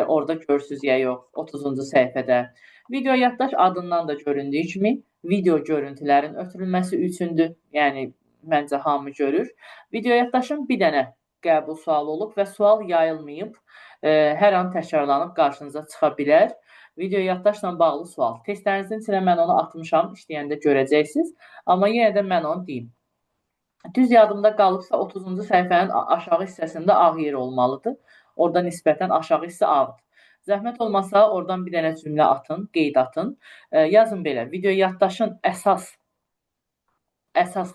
orada görürsünüz ya yox, 30-cu səhifədə. Video yaddaş adından da göründüyü kimi video görüntülərin ötürülməsi üçündür. Yəni, məncə hamı görür. Video yaddaşın bir dənə qəbul sualı olub və sual yayılmayıb, hər an təkrarlanıb qarşınıza çıxa bilər. Video yaddaşla bağlı sual. Testlərinizin içinə mən onu atmışam, işləyəndə görəcəksiniz. Amma yenə də mən onu deyim. Düz yadımda qalıbsa 30-cu səhifənin aşağı hissəsində ağ yer olmalıdır. Orada nisbətən aşağı hissə ağdır. Zəhmət olmasa oradan bir dənə cümlə atın, qeyd atın. Yazın belə, video yaddaşın əsas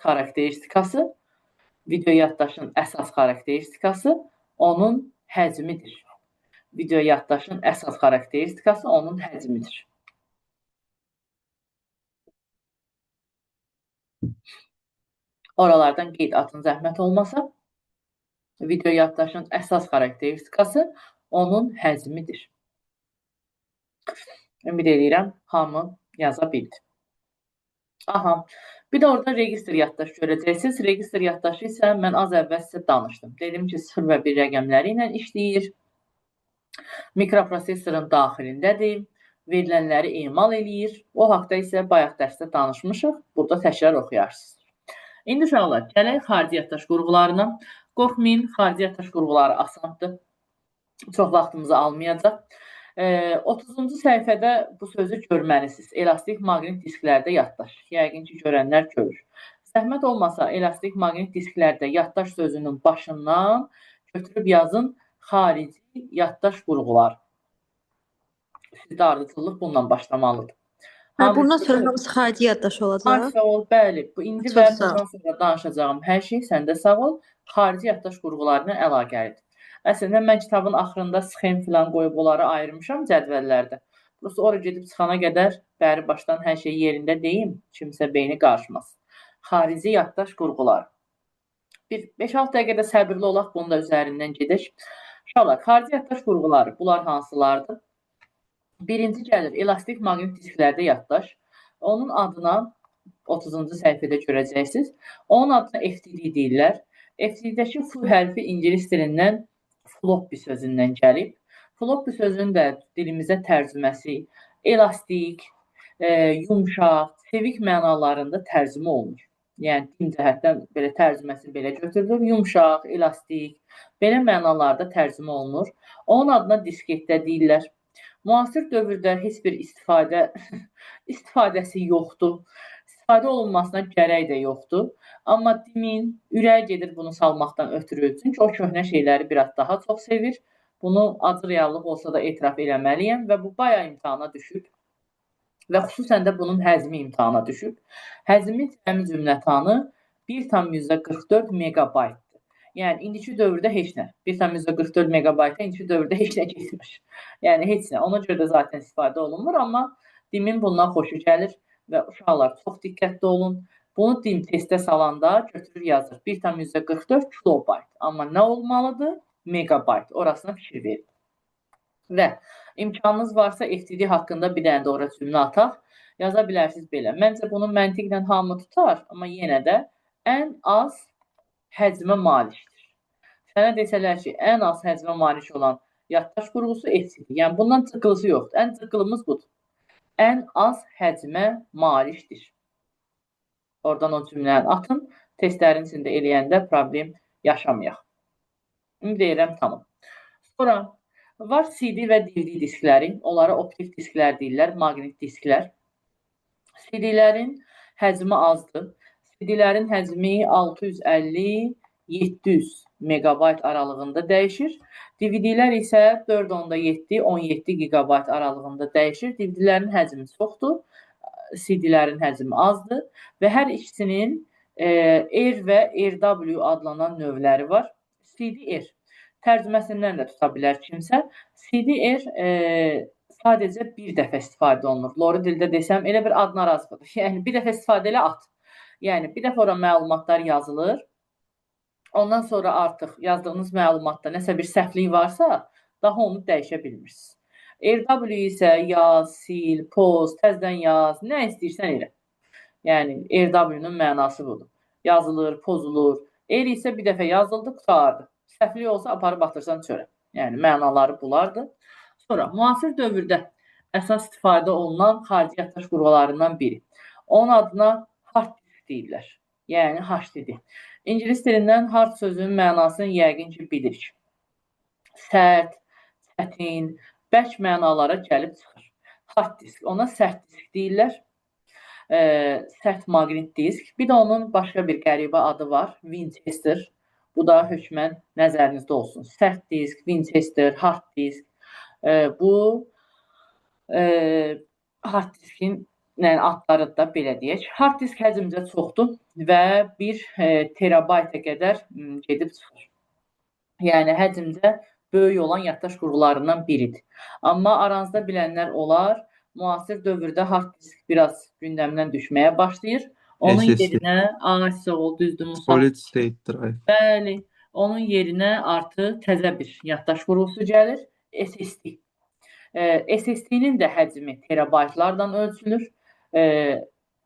xarakteristikası, video yaddaşın əsas xarakteristikası onun həcmidir. Video yaddaşın əsas xarakteristikası onun həcmidir. Oralardan qeyd atın, zəhmət olmasa. Video yaddaşın əsas xarakteristikası onun həcmidir. Ümid edirəm, hamı yaza bildi. Aha, bir də orada registr yaddaş görəcəksiniz. Registr yaddaşı isə mən az əvvəl sizə danışdım. Dedim ki, 0 və 1 rəqəmləri ilə işləyir. Mikroprosesorun daxilindədir. Verilənləri emal eləyir. O haqda isə bayaq dərsdə danışmışıq. Burada təkrar oxuyarsınız. İndi uşaqlar, gələk xarici yaddaş qurğularına. Qorxmayın, xarici yaddaş qurğuları asandır. Çox vaxtımızı almayacaq. 30-cu səhifədə bu sözü görməlisiniz. Elastik maqnit disklərdə yaddaş. Yəqin ki, görənlər görür. Zəhmət olmasa, elastik maqnit disklərdə yaddaş sözünün başından götürüb yazın xarici yaddaş qurğuları. Sizdə ardıcıllıq bununla başlamalıdır. Bundan sonra hamısı xarici yaddaş olacaq. Sağ ol, bəli. Bu indi və bundan sonra danışacağım hər şey səndə sağ ol. Xarici yaddaş qurğularına əlaqəlidir. Əslində, mən kitabın axırında sxem filan qoyub onları ayırmışam cədvəllərdə. Burası oraya gedib çıxana qədər bəri başdan hər şey yerində deyim, kimsə beyni qarışmasın. Xarici yaddaş qurğuları. Bir 5-6 dəqiqədə səbirli olaq, bunu da üzərindən gedək. Uşaqlar, xarici yaddaş qurğuları, bunlar hansılardır? Birinci gəlir, elastik maqnit disklərdə yaddaş. Onun adına 30-cu səhifədə görəcəksiniz. Onun adına FTD deyirlər. FTD-dəki F hərfi ingilis dilindən floppy sözündən gəlib. Floppy sözünün də dilimizə tərcüməsi elastik, yumşaq, sevik mənalarında tərcümə olunur. Yəni, din cəhətdən belə tərcüməsi belə götürülür. Yumşaq, elastik, belə mənalarda tərcümə olunur. Onun adına disketdə deyirlər. Müasir dövrdə heç bir istifadəsi yoxdur. İstifadə olunmasına gərək də yoxdur. Amma dimin ürək gedir bunu salmaqdan ötürü. Çünki o köhnə şeyləri biraz daha çox sevir. Bunu acı reallıq olsa da etiraf eləməliyəm və bu bayağı imtahana düşüb. Və xüsusən də bunun həzmi imtahana düşüb. Həzmi cəmi cümlətanı 1,44 megabaytdır. Yəni, indiki dövrdə heç nə. 1,44 megabayta indiki dövrdə heç nə keçmir. Yəni, heç nə. Ona görə də zaten istifadə olunmur, amma dimin bundan xoşu gəlir. və uşaqlar çox diqqətli olun. Bunu dim testə salanda götürür yazır 1,44 kilobayt. Amma nə olmalıdır? Megabayt. Orasına fikir verin. Və imkanınız varsa FTD haqqında bir dənə də ora cümlə ataq. Yaza bilərsiniz belə. Məncə bunu məntiqlə hamı tutar, amma yenə də ən az həcmə malikdir. Sənə desələr ki, ən az həcmə malik olan yaddaş qurğusu FTD. Yəni bundan cıqqılısı yoxdur. Ən cıqqılımız budur. Ən az həcmə malikdir. Oradan o cümləni atın. Testlərin içində eləyəndə problem yaşamayaq. Ümid edirəm, tamam. Sonra var CD və DVD diskləri. Onlara optik disklər deyirlər, maqnit disklər. CD-lərin həcmi azdır. CD-lərin həcmi 650-700 megabayt aralığında dəyişir. DVD-lər isə 4.7-17 gigabayt aralığında dəyişir. DVD-lərin həcmi çoxdur. CD-lərin həcmi azdır və hər ikisinin R və RW adlanan növləri var. CD-R tərcüməsindən də tuta bilər kimsə. CD-R sadəcə bir dəfə istifadə olunur. Lori dildə desəm, elə bir ad narazıdır. Yəni, bir dəfə istifadə elə at. Yəni, bir dəfə ora məlumatlar yazılır. Ondan sonra artıq yazdığınız məlumatda nəsə bir səhvlik varsa, daha onu dəyişə bilmirsiniz. RW isə yaz, sil, poz, təzdən yaz, nə istəyirsən elə. Yəni, RW-nun mənası budur. Yazılır, pozulur. R isə bir dəfə yazıldı, qutardı. Səhvlik olsa aparıb atırsan çörə. Yəni, mənaları bunlardır. Sonra, müasir dövrdə əsas istifadə olunan xarici yaddaş qurğularından biri. Onun adına hard disk deyirlər. Yəni, HDD. İngilis dilindən hard sözünün mənasını yəqin ki, bilirik. Sərt, çətin, bərk mənalara gəlib çıxır. Hard disk, ona sərt disk deyirlər. Sərt maqnit disk. Bir də onun başqa bir qəribə adı var. Winchester. Bu da hökmən nəzərinizdə olsun. Sərt disk, Winchester, hard disk. Bu hard diskin adları da belə deyək. Hard disk həcmcə çoxdur və 1 terabayta qədər gedib çıxır. Yəni, həcmcə böyük olan yaddaş qurğularından biridir. Amma aranızda bilənlər olar, müasir dövrdə hard disk biraz gündəmdən düşməyə başlayır. Onun yerinə, düzdür, Musa? Solid state drive. Bəli, onun yerinə artıq təzə bir yaddaş qurğusu gəlir, SSD. SSD-nin də həcmi terabaytlardan ölçülür.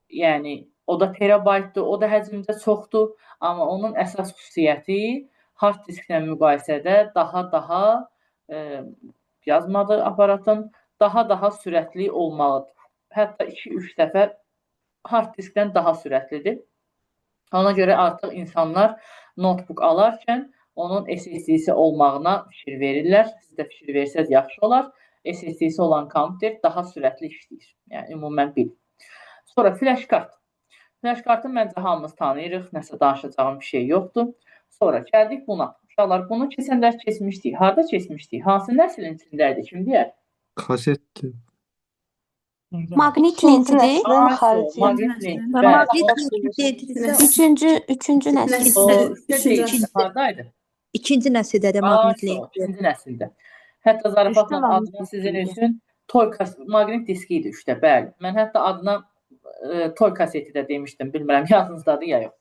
Yəni, o da terabaytdır, o da həcmcə çoxdur, amma onun əsas xüsusiyyəti hard disklə müqayisədə daha yazmadı aparatın, daha sürətli olmalıdır. Hətta 2-3 dəfə hard diskdən daha sürətlidir. Ona görə artıq insanlar notebook alarkən onun SSD-si olmağına fikir verirlər. Siz də fikir versəz yaxşı olar. SSD-si olan kompüter daha sürətli işləyir. Yəni, ümumən bil. Sonra flash kart. Flash kartı məncə hamımız tanıyırıq. Nəsə danışacağım bir şey yoxdur. Sonra gəldik buna. Uşaqlar, bunu keçənlər keçmişdik. Harada keçmişdik? Hansı nəslin içindəydi? Kim deyər? Kasetdir. Maqnit lentidir. Maqnit lenti. Üçüncü nəsil. Haradaydı? İkinci nəsildədir maqnit lenti. İkinci nəsildə. Hətta zarafatla adını sizin üçün maqnit diski idi 3-də, bəli. Mən hətta adına toy kaseti də demişdim. Bilmirəm, yadınızdadır ya yox.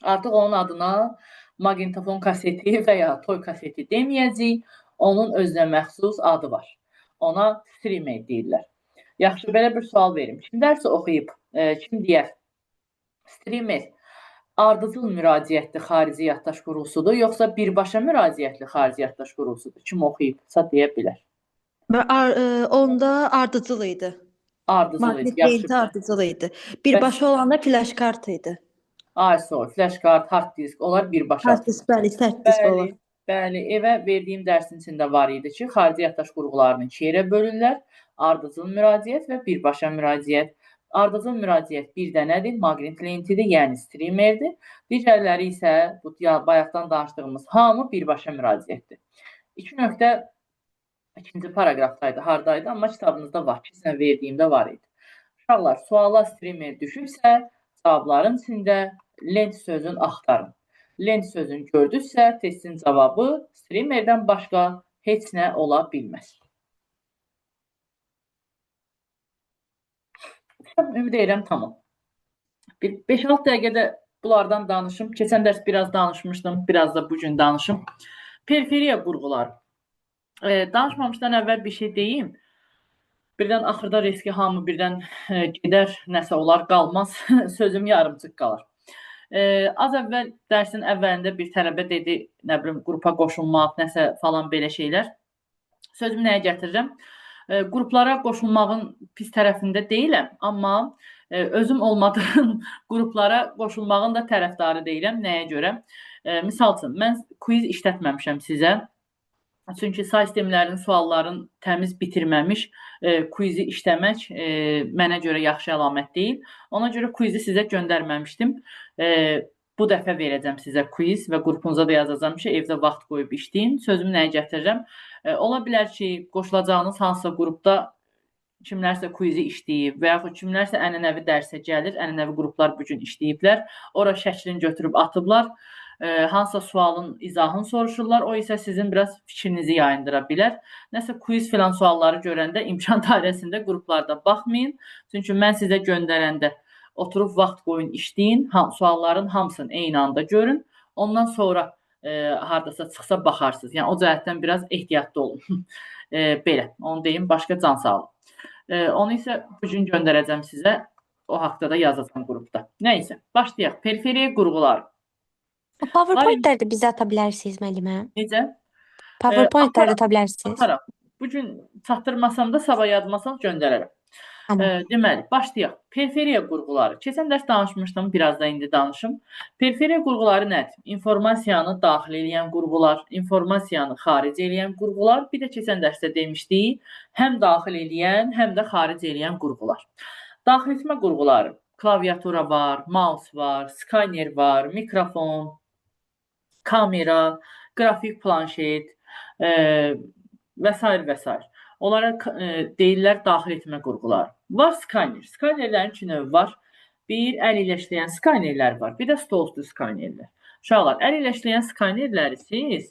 Artıq onun adına maqnitofon kaseti və ya toy kaseti deməyəcəyik. Onun özünə məxsus adı var. Ona streamer deyirlər. Yaxşı, belə bir sual verim. Kim dərsə oxuyub, kim deyər? Streamer ardıcıl müraciətli xarici yaddaş qurğusudur, yoxsa birbaşa müraciətli xarici yaddaş qurğusudur? Kim oxuyubsa deyə bilər. Onda ardıcıl idi. Ardıcıl idi. Maqnit lenti ardıcıl idi. Birbaşa olanda flash kart idi. Flash kart, hard disk, onlar birbaşa. Hard disk, bəli, sərt disk olur. Bəli, evə verdiyim dərsin içində var idi ki, xarici yaddaş qurğularını 2 yerə bölürlər. Ardıcıl müraciət və birbaşa müraciət. Ardıcıl müraciət bir də nədir? Maqnit lentidir, yəni streamerdir. Digərləri isə bu bayaqdan danışdığımız hamı birbaşa müraciətdir. 2 nöqtə ikinci paragrafdaydı, hardaydı, amma kitabınızda var ki, sən verdiyimdə var idi. Uşaqlar, suala streamer düşübsə, cavabların içində lent sözünü axtarın. Lent sözünü gördünüzsə, testin cavabı streamerdən başqa heç nə ola bilməz. Ümid edirəm tamam. Bir 5-6 dəqiqədə bunlardan danışım. Keçən dərs biraz danışmışdım, biraz da bugün danışım. Periferiya qurğuları. Danışmamışdan əvvəl bir şey deyim. Birdən axırda riski hamı birdən gedər, nəsə olar, qalmaz. Sözüm yarımçıq qalır. Az əvvəl dərsin əvvəlində bir tələbə dedi, nə bilim, qrupa qoşulmaq, nəsə falan belə şeylər. Sözümü nəyə gətirirəm? Qruplara qoşulmağın pis tərəfində deyiləm, amma özüm olmadığım qruplara qoşulmağın da tərəfdarı deyiləm. Nəyə görə? Misal üçün, mən quiz işlətməmişəm sizə. Çünki say sistemlərinin sualların təmiz bitirməmiş quizi işləmək mənə görə yaxşı əlamət deyil. Ona görə quizi sizə göndərməmişdim. Bu dəfə verəcəm sizə quiz və qrupunuza da yazacağım ki, evdə vaxt qoyub işləyin. Sözümü nəyə gətirirəm? Ola bilər ki, qoşulacağınız hansısa qrupda kimlərsə quizi işləyib və yaxud kimlərsə ənənəvi dərsə gəlir, ənənəvi qruplar bugün işləyiblər, ora şəklini götürüb atıblar, hansısa sualın izahını soruşurlar, o isə sizin biraz fikrinizi yayındıra bilər. Nəsə quiz filan sualları görəndə imkan dairəsində qruplarda baxmayın, çünki mən sizə göndərəndə oturub vaxt qoyun işləyin, sualların hamısını eyni anda görün, ondan sonra hardasa çıxsa baxarsınız. Yəni o cəhətdən biraz ehtiyatlı olun. Belə, onu deyim, başqa can sağlıq. Onu isə bugün göndərəcəm sizə, o haqda da yazacağım qrupda. Nəysə, başlayaq. Periferiya qurğuları. PowerPoint-ləri də bizə ata bilərsiniz, müəllimə. Necə? PowerPoint-ləri də ata bilərsiniz. Atarım. Bugün çatdırmasam da sabah yazmasam göndərərəm. Deməli, başlayaq. Periferiya qurğuları. Keçən dərs danışmışdım, biraz da indi danışım. Periferiya qurğuları nədir? İnformasiyanı daxil edən qurğular, informasiyanı xaric edən qurğular, bir də keçən dərsdə demişdik, həm daxil edən, həm də xaric edən qurğular. Daxil etmə qurğuları, klaviatura var, mouse var, skaner var, mikrofon, kamera, qrafik planşet və s. və s. Onlara deyirlər daxil etmə qurğuları. Var skaner. Skanerlərin iki növü var. Bir, əl ilə işləyən skanerlər var. Bir də stolüstü skanerlər. Uşaqlar, əl ilə işləyən skanerləri siz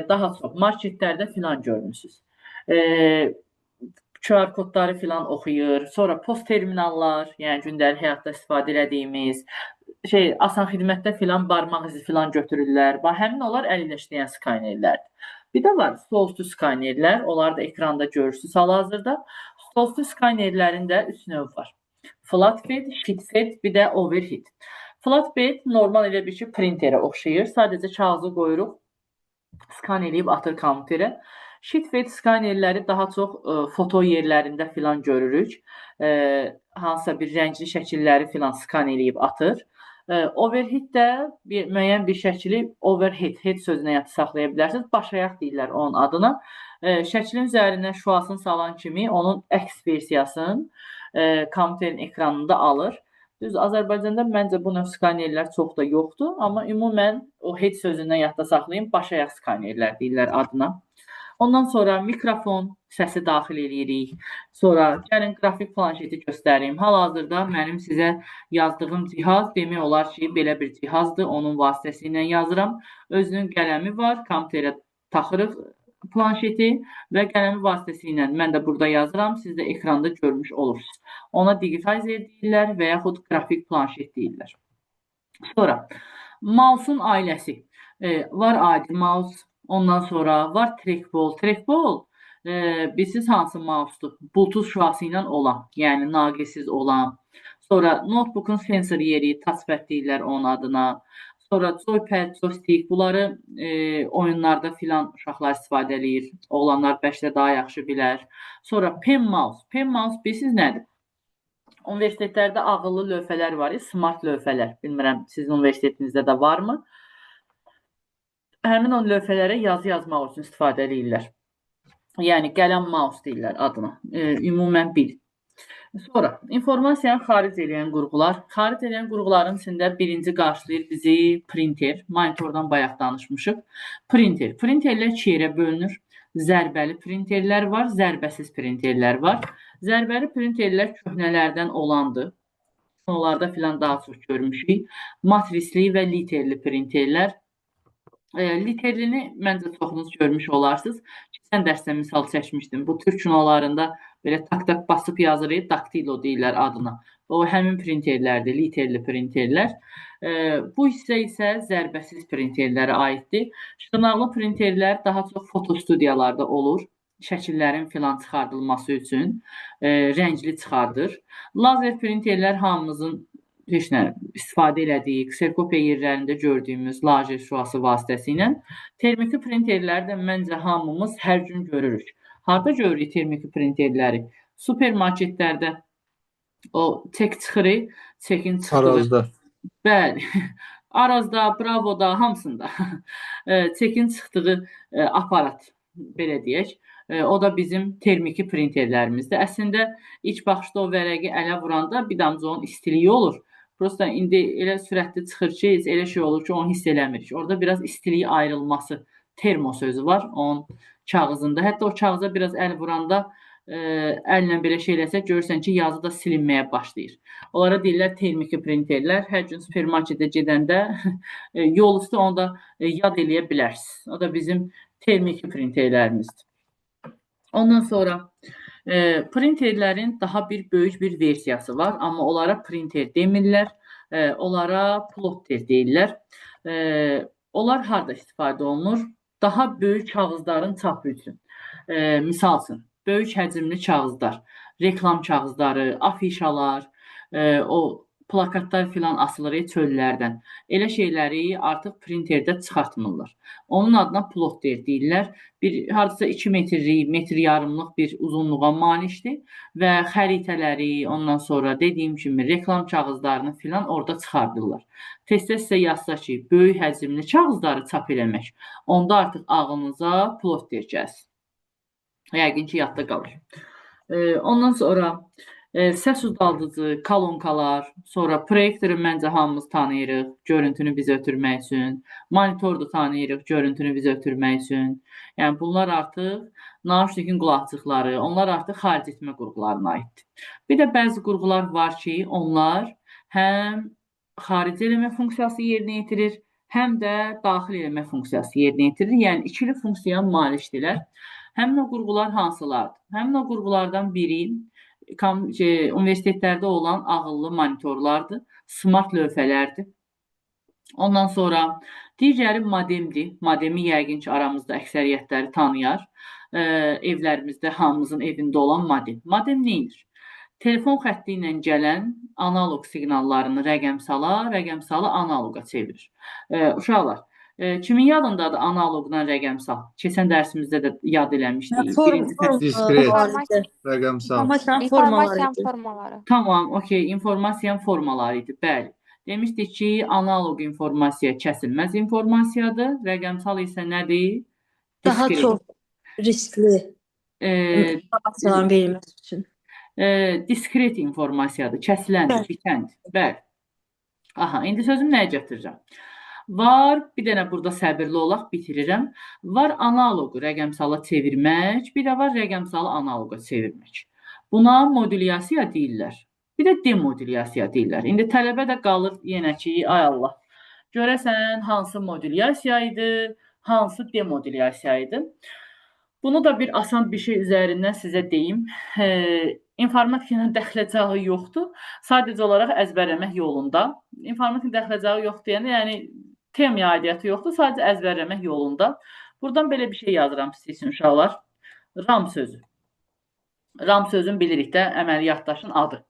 daha çox marketlərdə filan görmüsünüz. QR kodları filan oxuyur. Sonra post terminallar, yəni gündəlik həyatda istifadə etdiyimiz, asan xidmətdə filan barmaq izi filan götürürlər. Həmin onlar əl ilə işləyən skanerlərdir. Bir də var stolüstü skanerlər, onları da ekranda görürsünüz hal-hazırda. Stolüstü skanerlərin də 3 növ var. Flatbed, sheetfed, bir də overhead. Flatbed normal elə bir ki, printerə oxşayır. Sadəcə kağızı qoyuruq, skan eləyib atır kompüterə. Sheetfed skanerləri daha çox foto yerlərində filan görürük. Hansısa bir rəngli şəkilləri filan skan eləyib atır. Overhead də müəyyən bir şəkili overhead, head sözünə yatı saxlaya bilərsiniz. Başayaq deyirlər onun adına. Şəklin üzərinə şüasını salan kimi onun əks versiyasını kompüterin ekranında alır. Düz Azərbaycanda məncə bu növ skanerlər çox da yoxdur, amma ümumən o head sözündən yadda saxlayın, başayaq skanerlər deyirlər adına. Ondan sonra mikrofon səsi daxil edirik. Sonra gəlin qrafik planşeti göstərim. Hal-hazırda mənim sizə yazdığım cihaz demək olar ki, belə bir cihazdır. Onun vasitəsilə yazıram. Özünün qələmi var. Kompüterə taxırıq planşeti və qələmi vasitəsilə mən də burada yazıram. Siz də ekranda görmüş olursunuz. Ona digitizer deyirlər və yaxud qrafik planşet deyirlər. Sonra mouse'un ailəsi. Var adi mouse. Ondan sonra var trackball. Trackball bilirsiniz hansı mouse'dur? Bluetooth şüası ilə olan, yəni naqilsiz olan. Sonra notebook'un sensor yeri, touchpad deyirlər onun adına. Sonra joypad, joystick, bunları oyunlarda filan uşaqlar istifadə edir. Oğlanlar bəlkə daha yaxşı bilər. Sonra pen mouse. Pen mouse bilirsiniz nədir? Universitetlərdə ağıllı lövhələr var, smart lövhələr. Bilmirəm, sizin universitetinizdə də varmı? Həmin o lövhələrə yazı yazmaq üçün istifadə edirlər. Yəni, qələm mouse deyirlər adına. Ümumən bil. Sonra, informasiyanı xaric edən qurğular. Xaric edən qurğuların içində birinci qarşılayır bizi printer. Monitordan bayaq danışmışıq. Printer. Printerlər iki yerə bölünür. Zərbəli printerlər var, zərbəsiz printerlər var. Zərbəli printerlər köhnələrdən olandır. Onlarda filan daha çox görmüşük. Matrisli və literli printerlər. Literlini məncə çoxunuz görmüş olarsınız. Keçən dərsdə misal çəkmişdim. Bu türk kinolarında belə tak-tak basıb yazırıq, daktilo deyirlər adına. O həmin printerlərdir, literli printerlər. Bu hissə isə zərbəsiz printerlərə aiddir. Şırnaqlı printerlər daha çox fotostudiyalarda olur. Şəkillərin filan çıxardılması üçün rəngli çıxardır. Lazer printerlər hamımızın heç nə istifadə elədiyi, kserkopiya yerlərində gördüyümüz lazer şüası vasitəsilə termiki printerləri də məncə hamımız hər gün görürük. Harda görürük termiki printerləri? Supermarketlərdə o çek çıxırı, çekin çıxdığı. Arazda. Bəli. Arazda, Bravoda, hamısında çekin çıxdığı aparat, belə deyək. O da bizim termiki printerlərimizdir. Əslində ilk baxışda o vərəqi ələ vuranda bir damcı onun istiliyi olur. Prosta indi elə sürətli çıxır ki, elə şey olur ki, onu hiss eləmirik. Orada biraz istiliyi ayrılması termo sözü var onun kağızında. Hətta o kağıza biraz əl vuranda əllə belə şey eləsək, görürsən ki, yazı da silinməyə başlayır. Onlara deyirlər termiki printerlər. Hər gün supermarketə gedəndə yol üstü onu da yad eləyə bilərsiniz. O da bizim termiki printerlərimizdir. Ondan sonra printerlərin daha bir böyük bir versiyası var, amma onlara printer demirlər, onlara plotter deyirlər. Onlar harda istifadə olunur? Daha böyük kağızların çapı üçün. Misal üçün, böyük həcmli kağızlar, reklam kağızları, afişalar, o plakatlar filan asılır çöllərdən. Elə şeyləri artıq printerdə çıxartmırlar. Onun adına plotter deyirlər. Bir hardasa 2 metrlik, metr yarımlıq bir uzunluğa malikdir və xəritələri, ondan sonra dediyim kimi reklam kağızlarını filan orada çıxardırlar. Tez-tez sizə yazsa ki, böyük həcmli kağızları çap eləmək, onda artıq ağlınıza plotter gəlsin. Yəqin ki, yadda qalır. Ondan sonra səs udaldıcı, kolonkalar, sonra proyektoru məncə hamımız tanıyırıq, görüntünü bizə ötürmək üçün, monitordu tanıyırıq, görüntünü bizə ötürmək üçün. Yəni bunlar artıq naushnikin qulaqcıqları, onlar artıq xaric etmə qurğularına aiddir. Bir də bəzi qurğular var ki, onlar həm xaric eləmə funksiyası yerinə yetirir, həm də daxil eləmə funksiyası yerinə yetirir. Yəni ikili funksiyaya malikdirlər. Həmin o qurğular hansılardır? Həmin o qurğulardan biri universitetlərdə olan ağıllı monitorlardır, smart lövhələrdir. Ondan sonra digəri modemdir. Modemi yəqin ki, aramızda əksəriyyətləri tanıyar. Evlərimizdə, hamımızın evində olan modem. Modem neydir? Telefon xətti ilə gələn analog siqnallarını rəqəmsala analoqa çevirir. Uşaqlar, kimin yadındadır analoqdan rəqəmsal? Keçən dərsimizdə də yad eləmişdik. Diskret, rəqəmsal. İnformasiyanın formaları. Tamam, okey, informasiyanın formaları idi, bəli. Demişdik ki, analoq informasiya kəsilməz informasiyadır, rəqəmsal isə nədir? Daha çox riskli informasiyaların verilməsi üçün. Diskret informasiyadır, kəsiləndir, bitəndir. Bəli. Aha, indi sözüm nəyə gətirirəm? Var, bir dənə burada səbirli olaq, bitirirəm. Var analoqu rəqəmsala çevirmək, bir də var rəqəmsalı analoqa çevirmək. Buna modulyasiya deyirlər. Bir də demodulyasiya deyirlər. İndi tələbə də qalır yenə ki, ay Allah, görəsən hansı modulyasiya idi, hansı demodulyasiya idi. Bunu da bir asan bir şey üzərindən sizə deyim. İnformatikinin dəxləcağı yoxdur. Sadəcə olaraq əzbərləmək yolunda. İnformatikinin dəxləcağı yoxdur, yəni temaya aidiyyəti yoxdur, sadəcə əzbərləmək yolunda. Buradan belə bir şey yazıram sizin üçün uşaqlar. RAM sözü. RAM sözünü bilirik də, əməli yaddaşın adı.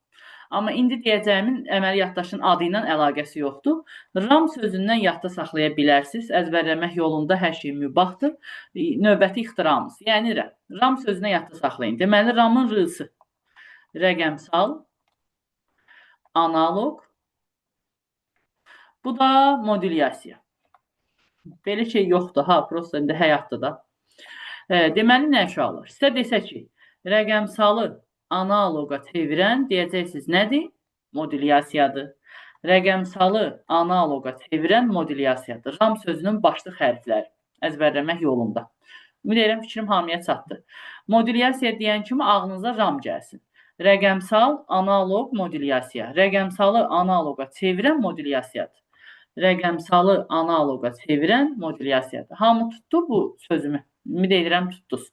Amma indi deyəcəyimin əməli yaddaşın adı ilə əlaqəsi yoxdur. RAM sözündən yadda saxlaya bilərsiniz. Əzbərləmək yolunda hər şey mübahdır. Növbəti ixtiramız. Yəni RAM sözünə yadda saxlayın. Deməli, RAM-ın R-sı. Rəqəmsal, analoq. Bu da modulyasiya. Belə şey yoxdur, prosta indi həyatda da. Deməli, nə uşaqlar? Sizə desə ki, rəqəmsalı analoqa çevirən deyəcəksiniz nədir? Modulyasiyadır. Rəqəmsalı analoqa çevirən modulyasiyadır. RAM sözünün başlıq hərfləri əzbərləmək yolunda. Ümid edirəm fikrim hamıya çatdı. Modulyasiya deyən kimi ağlınıza RAM gəlsin. Rəqəmsal, analoq, modulyasiya. Rəqəmsalı analoqa çevirən modulyasiyadır. Rəqəmsalı analoqa çevirən modulyasiyadır. Hamı tutdu bu sözümü? Ümid edirəm tutdunuz.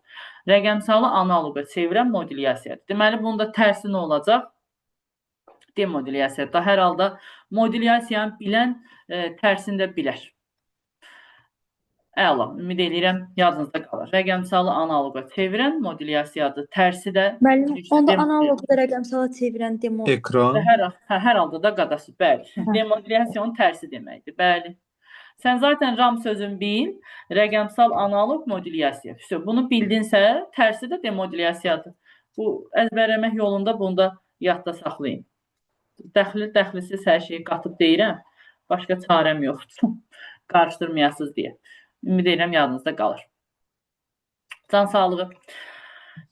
Rəqəmsalı analoqa çevirən modulyasiyadır. Deməli, bunda tərsi nə olacaq? Demodulyasiya da hər halda modulyasiyanı bilən tərsini də bilər. Əla, ümid edirəm yadınızda qalır. Rəqəmsalı analoqa çevirən modulyasiyadır. Tərsi də Müəllim, onda analoqu da rəqəmsala çevirən demo. Ekran. hər halda da qadası. Bəli. Demodulyasiyanın tərsi deməkdir. Bəli. Sən zaten RAM sözün bil, rəqəmsal analoq modulyasiya. Bunu bildinsə, tərsi də demodulyasiyadır. Bu əzbərləmək yolunda bunu da yadda saxlayın. Dəxlisiz hər şeyi qatıb deyirəm. Başqa çarəm yoxdur. Qarışdırmayasınız deyə. Ümid edirəm yadınızda qalır. Can sağlığı.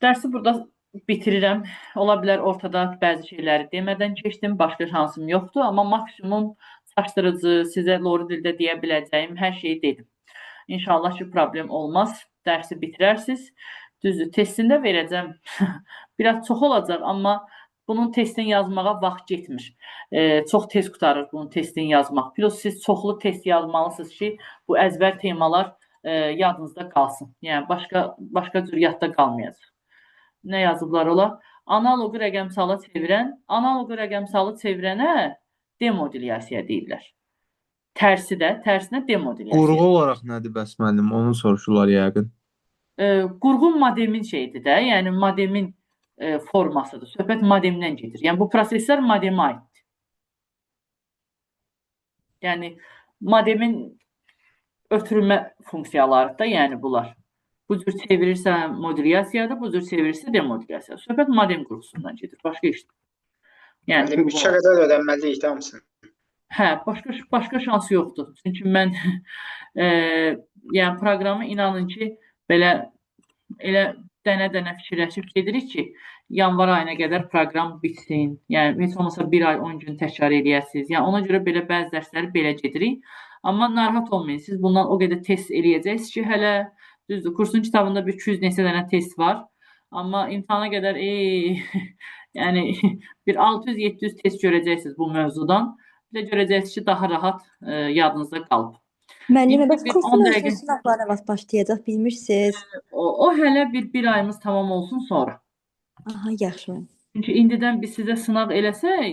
Dərsi burada bitirirəm. Ola bilər ortada bəzi şeyləri demədən keçdim. Başqa şansım yoxdur. Amma maksimum çaşdırıcı, sizə loru dildə deyə biləcəyim hər şeyi dedim. İnşallah ki, problem olmaz. Dərsi bitirərsiniz. Düzdür, testində verəcəm. Biraz çox olacaq, amma bunun testini yazmağa vaxt getmir. Çox tez qutarır bunun testini yazmaq. Plus siz çoxlu test yazmalısınız ki, bu əzbər temalar yadınızda qalsın. Yəni, başqa cür yadda qalmayacaq. Nə yazıblar ola? Analoqu rəqəmsala çevirənə demodulyasiya deyirlər. Tərsinə demodulyasiya. Qurğu olaraq nədir bəs müəllim? Onu soruşurlar yəqin. Qurğu modemin şeyidir də, yəni modemin formasıdır. Söhbət modemdən gedir. Yəni, bu proseslər modemə aiddir. Yəni, modemin ötürülmə funksiyaları da, yəni bunlar. Bu cür çevirirsə modulyasiyadır, bu cür çevirirsə demodulyasiyadır. Söhbət modem qurğusundan gedir, başqa işdir. Yəni, 3-ə qədər öyrənməliyik də hamısını. Hə, başqa şansı yoxdur. Çünki mən yəni proqramı inanın ki, belə elə dənə-dənə fikirləşib gedirik ki, yanvar ayına qədər proqram bitsin. Yəni, heç olmasa 1 ay 10 gün təkrar eləyəsiniz. Yəni, ona görə belə bəzi dərsləri belə gedirik. Amma narahat olmayın, siz bundan o qədər test eləyəcəksiniz ki, hələ düzdür, kursun kitabında bir 200 neçə dənə test var. Amma imtahana qədər yəni bir 600-700 test görəcəksiniz bu mövzudan. Bir də görəcəksiniz ki, daha rahat yadınızda qalıb. Müəllimə, bəs kursun özünün sınaqlarına vaxt başlayacaq, bilmirsiniz? O hələ bir ayımız tamam olsun sonra. Aha, yaxşı. Çünki indidən biz sizə sınaq eləsək,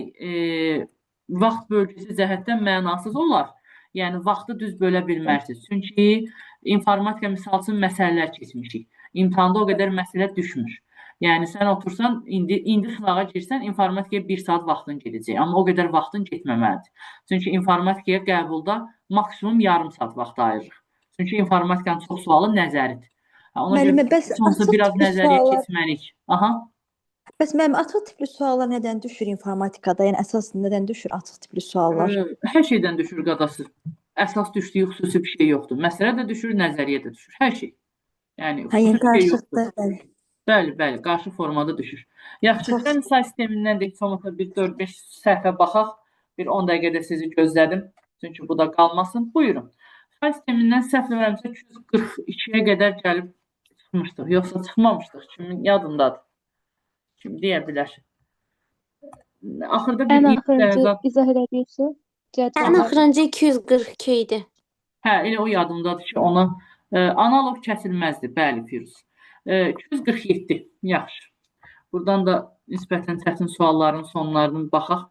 vaxt bölgüsü cəhətdən mənasız olar. Yəni, vaxtı düz bölə bilmərsiniz. Çünki informatika misal üçün məsələlər keçmişik. İmtahanda o qədər məsələ düşmür. Yəni, sən otursan, indi sınağa girsən, informatikaya 1 saat vaxtın gedəcək. Amma o qədər vaxtın getməməlidir. Çünki informatikaya qəbulda maksimum yarım saat vaxt ayırırıq. Çünki informatikanın çox sualı nəzəridir. Ona görə biraz nəzəriyə keçməliyik. Aha. Bəs mənim açıq tipli suallar nədən düşür informatikada? Yəni, əsas nədən düşür açıq tipli suallar? Hər şeydən düşür qadası. Əsas düşdüyü xüsusi bir şey yoxdur. Məsələ də düşür, nəzəriyyə də düşür. Hər şey. Yəni, qarşılıqdır. Bəli, qarşı formada düşür. Yaxşı, sən say sistemindən də heç olmasa bir 4-5 səhvə baxaq. Bir 10 dəqiqədə sizi gözlədim. Çünki bu da qalmasın. Buyurun. Say sistemindən səhvlərimizə 242-yə qədər gəlib çıxmışdıq. Yoxsa çıxmamışdıq. Kimin yadındadır? Kim deyə bilər? Axırda ən axırıncı izah edəbilirsiniz? Ən axırıncı 242 idi. Hə, elə o yadımdadır ki, ona analog kəsilməzdir. Bəli, Firuz. 247. Yaxşı. Buradan da nisbətən çətin sualların sonlarını baxaq.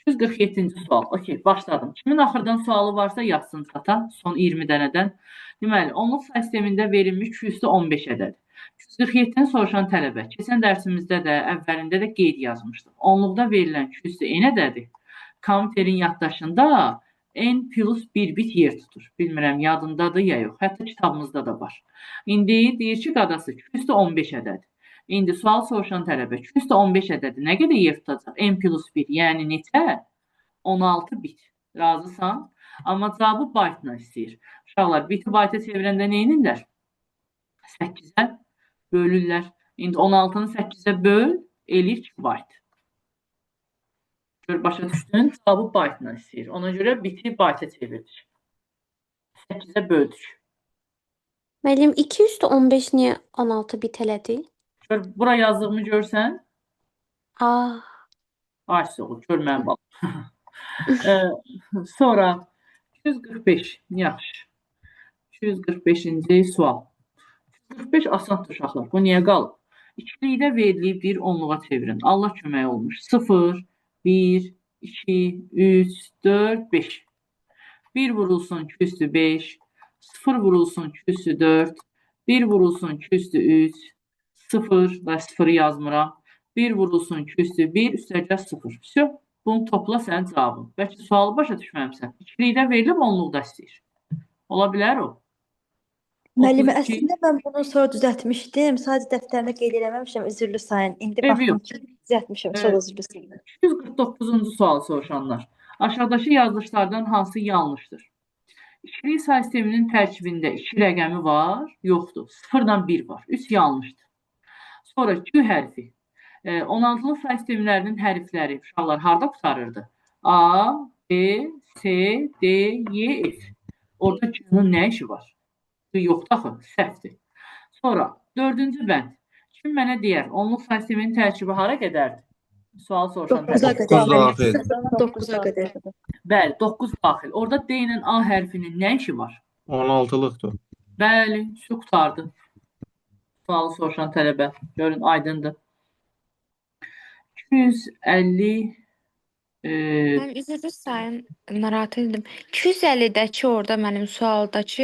247-ci sual. Okey, başladım. Kimin axırdan sualı varsa yazsın çata. Son 20 dənədən. Deməli, onluq say sistemində verilmiş 215 ədəd. 247-dən soruşan tələbə. Keçən dərsimizdə də, əvvəlində də qeyd yazmışdıq. Onluqda verilən 200 n ədədi kompüterin yaddaşında n plus 1 bit yer tutur. Bilmirəm, yadındadır ya yox. Hətta kitabımızda da var. İndi deyir ki, qadası 215 ədəd. İndi sual soruşan tələbə 215 ədədi nə qədər yer tutacaq? N plus 1, yəni neçə? 16 bit. Razısan? Amma cavabı byte-la istəyir. Uşaqlar, biti byte-a çevirəndə nə edirlər? 8-ə bölürlər. İndi 16-nı 8-ə böl, eləyir 2 byte. Gör, başa düşdün? Cavabı byte-la istəyir. Ona görə biti byte-a çevirilir. 8-ə böldük. Müəllim, 215 niyə 16 bit elədi? Gör, bura yazdığımı görsən? Ay soğuk, gör mənim balam. Sonra 245, yaxşı. 245-ci sual. 245 asandır uşaqlar. Bu niyə qalıb? İkilikdə verilib bir onluğa çevirin. Allah kömək olmuş. 0, 1, 2, 3, 4, 5. 1 vurulsun 2 üstü 5. 0 vurulsun 2 üstü 4. 1 vurulsun 2 üstü 3. 0 da 0'ı yazmıram. 1 vurulsun 2 üstü 1 üstəgəl 0. Всё. Bunu topla sənin cavabın. Bəlkə sualı başa düşməmsən. İkilikdə verilib, onluqda istəyir. Ola bilər o. Müəllimə, 32 əslində mən bunu sonra düzəltmişdim. Sadəcə dəftərimdə qeyd eləməmişəm. Üzrlü sayın. İndi Eybi baxdım yox. ki, düzəltmişəm. Evet. Sonra üzrlü sayın. 249-cu sual soruşanlar. Aşağıdakı yazılışlardan hansı yanlışdır? İkilik say sisteminin tərkibində 2 rəqəmi var, yoxdur. 0-dan 1 var. 3 yanlışdır. Sonra Q hərfi. 16-lı say sistemlərinin hərfləri uşaqlar harda qurtarırdı? A, B, C, D, Y, F. Orada Q-nun nə işi var? Q yoxdur axı, səhvdir. Sonra 4-cü bənd. Kim mənə deyər, onluq say sisteminin tərkibi hara qədərdir? Sual soruşan 9-a tərəf. qədər. 9 daxil. 9-a qədər. Bəli, 9 daxil. Orada D ilə A hərfinin nə işi var? 16-lıqdır. Bəli, su qurtardı. Sualı soruşan tələbə. Görün, aydındır. 250 Mən üzrlü sayın, narahat edim. 250-dəki orada mənim sualdakı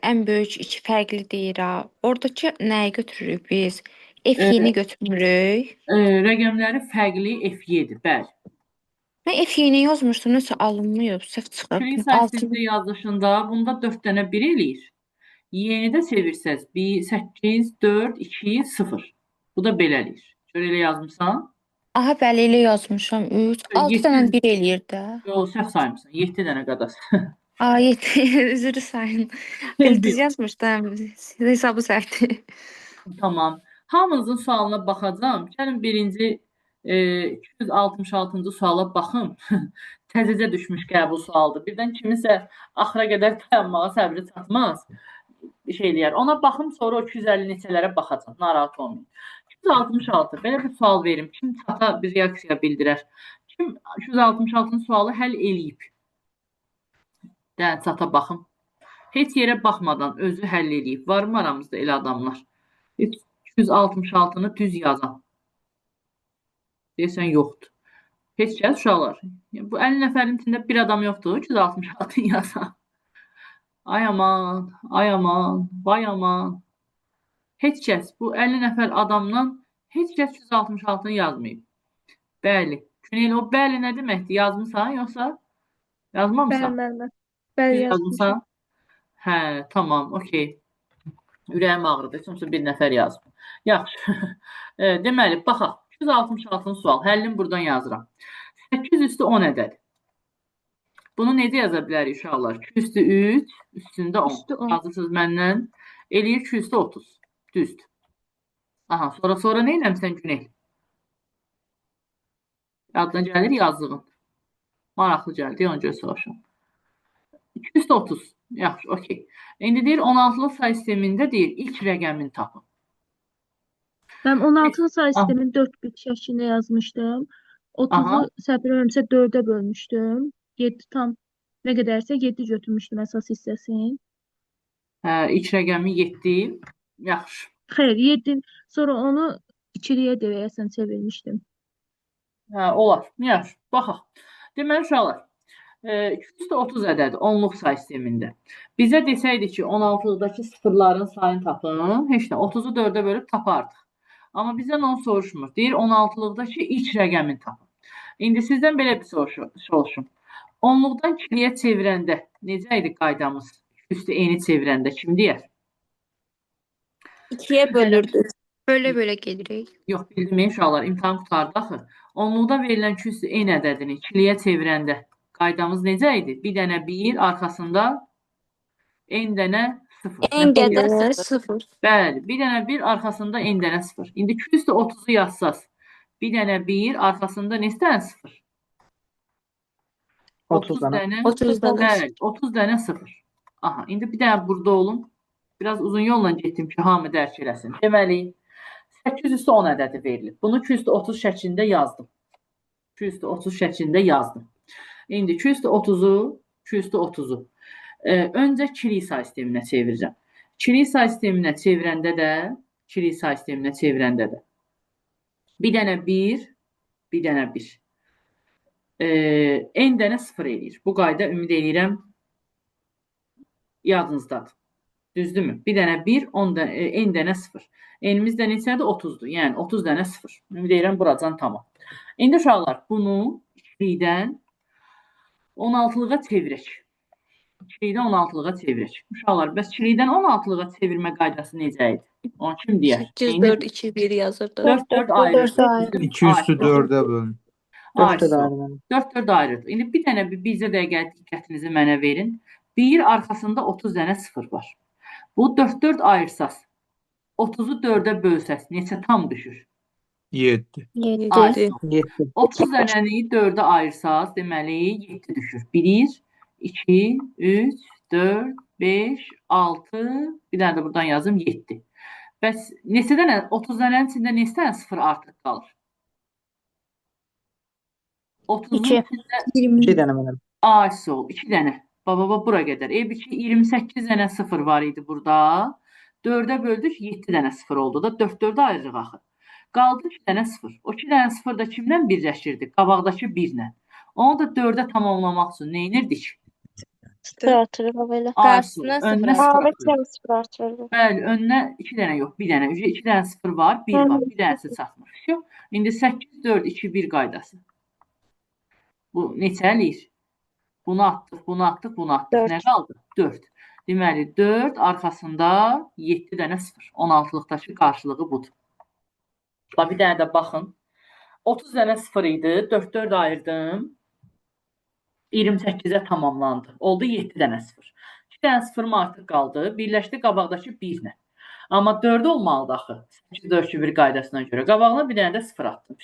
ən böyük iki fərqli deyir ha. Oradakı nəyi götürürük biz? F-ni götürmürük. rəqəmləri fərqli F7-dir. Bəli. Mən F-ni yazmışdım, nəsə alınmıyor, səhv çıxıb. İkilik say sistemində yazılışında bunda 4 dənə 1 eləyir. Yeni də çevirsəz 1, 8, 4, 2, 0. Bu da belə eləyir. Görə elə yazmısan? Aha, bəli, elə yazmışam. 3, 6 Yeddi- dənə 1 eləyir də. Yox, səhv saymısan. 7 dənə qadar. Aa, 7, üzrlü sayın. Ben düz yazmışdım, hesabı səhvdir. Tamam. Hamınızın sualına baxacağam. Gəlin birinci 266-cı suala baxın. Təzəcə düşmüş qəbul sualdır. Birdən kiminsə axıra qədər dayanmağa səbri çatmaz. Bir şey eləyər. Ona baxım, sonra o 250 neçələrə baxacağam. Narahat olmayın. 266. Belə bir sual verim. Kim çata bir reaksiya bildirər? Kim 266-cı sualı həll eləyib? Yəni çata baxım. Heç yerə baxmadan özü həll eləyib. Varmı aramızda elə adamlar? 266-nı düz yazan. Deyəsən yoxdur. Heç kəs uşaqlar. Bu 50 nəfərin içində bir adam yoxdur. 266-nı yazan. Ay aman, ay aman, vay aman. Heç kəs bu 50 nəfər adamdan heç kəs 266-nı yazmayıb. Bəli. Günel, o bəli nə deməkdir? Yazmısan yoxsa? Yazmamısan? Bəli. Bəli Yazmısan? Hə, tamam, okey. Ürəyim ağrıdı. Heç olmasa bir nəfər yazmır. Yaxşı. Deməli, baxaq. 266-cı sual. Həllini buradan yazıram. 8 üstü 10 ədəd. Bunu necə yaza bilərik uşaqlar? 2 üstü 3, üstündə 10. Üstü 10. Yazırsınız məndən. Eləyir 2 üstü 30. Düzdür. Aha, sonra nə eləmsən Günel? Yadına gəlir yazdığın. Maraqlı gəldi, ona görə soruşum. 2 üstü 30. Yaxşı, okey. İndi deyir 16-lıq say sistemində deyir ilk rəqəmini tapın. Ben 16 say sistemin 4 bit şəklində yazmışdım. 30'u səhv eləmirəmsə 4'e bölmüşdüm. 7 tam nə qədərsə 7 götürmüşdüm əsas hissəsini. Hə, ilk rəqəmi 7. Yaxşı. Xeyr, 7. Sonra onu ikiliyə deyəsən çevirmişdim. Hə, olar. Yaxşı. Baxaq. Deməli uşaqlar, 230 ədədi onluq say sistemində. Bizə desəydi ki, 16-lıqdakı sıfırların sayını tapın, heç nə, 30'u 4'e bölüb tapardıq. Amma bizdən onu soruşmur. Deyir 16-lıqdakı ilk rəqəmini tapın. İndi sizdən belə bir soruşum. Onluqdan ikiliyə çevirəndə necə idi qaydamız? Üstü eni çevirəndə kim deyər? 2-yə bölürdük. Böyle gelirik. Yox, bildim uşaqlar, imtahan qutardı axı. Onluqda verilən ki, üstü en ədədini ikiliyə çevirəndə qaydamız necə idi? Bir dənə 1, arxasında en dənə 0. En qədər 0. Bəli, bir dənə 1, arxasında en dənə 0. İndi 2 üstü 30'u yazsaz, bir dənə 1, arxasında neçə dənə 0? 30 dənə. 30 dənə. Bəli, 30 dənə 0. Aha, indi bir dənə burada olum. Biraz uzun yolla getdim ki, hamı dərk eləsin. Deməli, 8 üstü 10 ədədi verilib. Bunu 2 üstü 30 şəklində yazdım. 2 üstü 30 şəklində yazdım. İndi 2 üstü 30'u, 2 üstü 30'u. Öncə kilik say sisteminə çevirəcəm. Kilik say sisteminə çevirəndə də bir dənə 1, bir dənə 1. n dənə 0 eləyir. Bu qayda ümid edirəm yadınızdadır. Düzdürmü? Bir dənə 1, n dənə 0. N'imiz də neçədir? 30-dur. Yəni 30 dənə 0. Ümid edirəm buracan tamam. İndi uşaqlar bunu 2-likdən 16-lığa çevirək. 2-likdən 16-lığa çevirək. Uşaqlar, bəs 2-likdən 16-lığa çevirmə qaydası necə idi? Onu kim deyər? 8, 4, 2, 1 yazırdı. 4, 4 ayrı. 2 üstü 4'e bölün. 4, 4 ayrı. İndi bir dənə bizə dəqiqə diqqətinizi mənə verin. 1 arkasında 30 dənə 0 var. Bu 4, 4 ayırsaz. 30'u 4'e bölsəz neçə tam düşür? 7. 7. 30 dənəni 4'e ayırsaz, deməli 7 düşür. 1, 2, 3, 4, 5, 6, bir dənə də buradan yazım 7. Bəs neçə dənə, 30 dənənin içində neçə dənə 0 artıq qalır? 30'un içində 20. dənə mənim. ay sol, 2 dənə. Baba bura qədər. 28 dənə 0 var idi burada. 4'e böldük 7 dənə 0 oldu da 4 4'e ayırırıq axı. Qaldı 2 dənə 0. O 2 dənə 0 da kimdən birləşirdi? Qabaqdakı 1 ilə. Onu da 4'e tamamlamaq üçün nə edirdik? Sıfır artırır belə. Qarşısına Önünə sıfır sıfır A'da atırıq. sıfır artırır. Bəli, önünə 2 dənə yox, 1 dənə. 2 dənə 0 var, 1 var. Bir dənəsi çatmır. Şu, indi 8, 4, 2, 1 qaydası. Bu neçə eləyir? Bunu atdıq, bunu atdıq, bunu atdıq. Dörd. Nə qaldı? 4. Deməli, 4 arkasında 7 dənə 0. 16-lıqdakı qarşılığı budur. Bir dənə də baxın. 30 dənə 0 idi. 4, 4 ayırdım. 28'e tamamlandı. Oldu 7 dənə 0. 2 dənə 0 artıq qaldı. Birləşdi qabaqdakı 1 ilə. Amma 4 olmalıdır axı. 8, 4, 2, 1 qaydasına görə. Qabağına bir dənə də 0 atdım.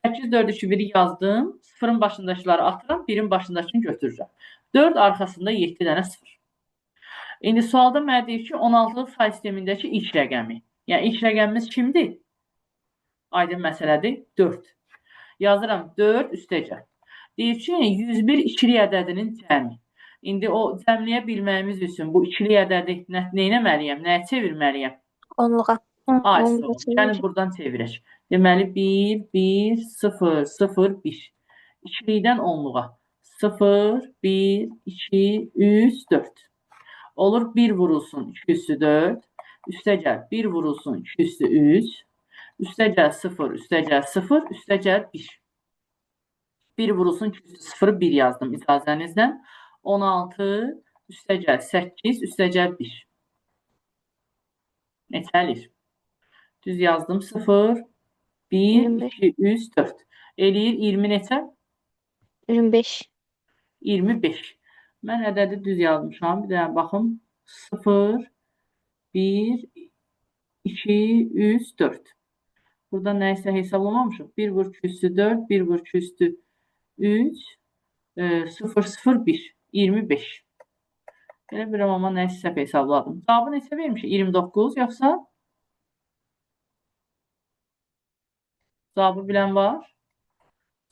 8, 4, 2, 1'i yazdım. 0'ın başındakiləri atıram. 1'in başındakini götürürəm. 4 arkasında 7 dənə 0. İndi sualda mənə deyir ki, 16'lıq say sistemindəki ilk rəqəmi. Yəni ilk rəqəmimiz kimdir? Aydın məsələdir. 4. Yazıram 4 üstəcə. Deyir ki, 101 ikilik ədədinin cəmi. İndi o cəmləyə bilməyimiz üçün bu ikilik ədədi nə etməliyəm? Nəyə çevirməliyəm? Onluğa. Ay, yəni buradan çevirək. Deməli 1, 1, 0, 0, 1. İkilikdən onluğa. 0, 1, 2, 3, 4. Olur 1 vurulsun 2 üstü 4. Üstəgəl 1 vurulsun 2 üstü 3. Üstəgəl 0, üstəgəl 0, üstəgəl 1. 1 vurulsun 2 üstü 0, 1 yazdım icazənizlə. 16, üstəgəl 8, üstəgəl 1. Neçəlir? Düz yazdım 0, 1, 2, 3, 4. Eləyir 20 neçə? 25. 25. Mən ədədi düz yazmışam. Bir dənə baxım. 0, 1, 2, 3, 4. Burada nəysə hesablamamışıq. 1 vur 2 üstü 4, 1 vur 2 üstü 3, 0, 0, 1. 25. Belə bir amma nəysə səhv hesabladım. Cavabı neçə vermişik? 29 yoxsa? Cavabı bilən var?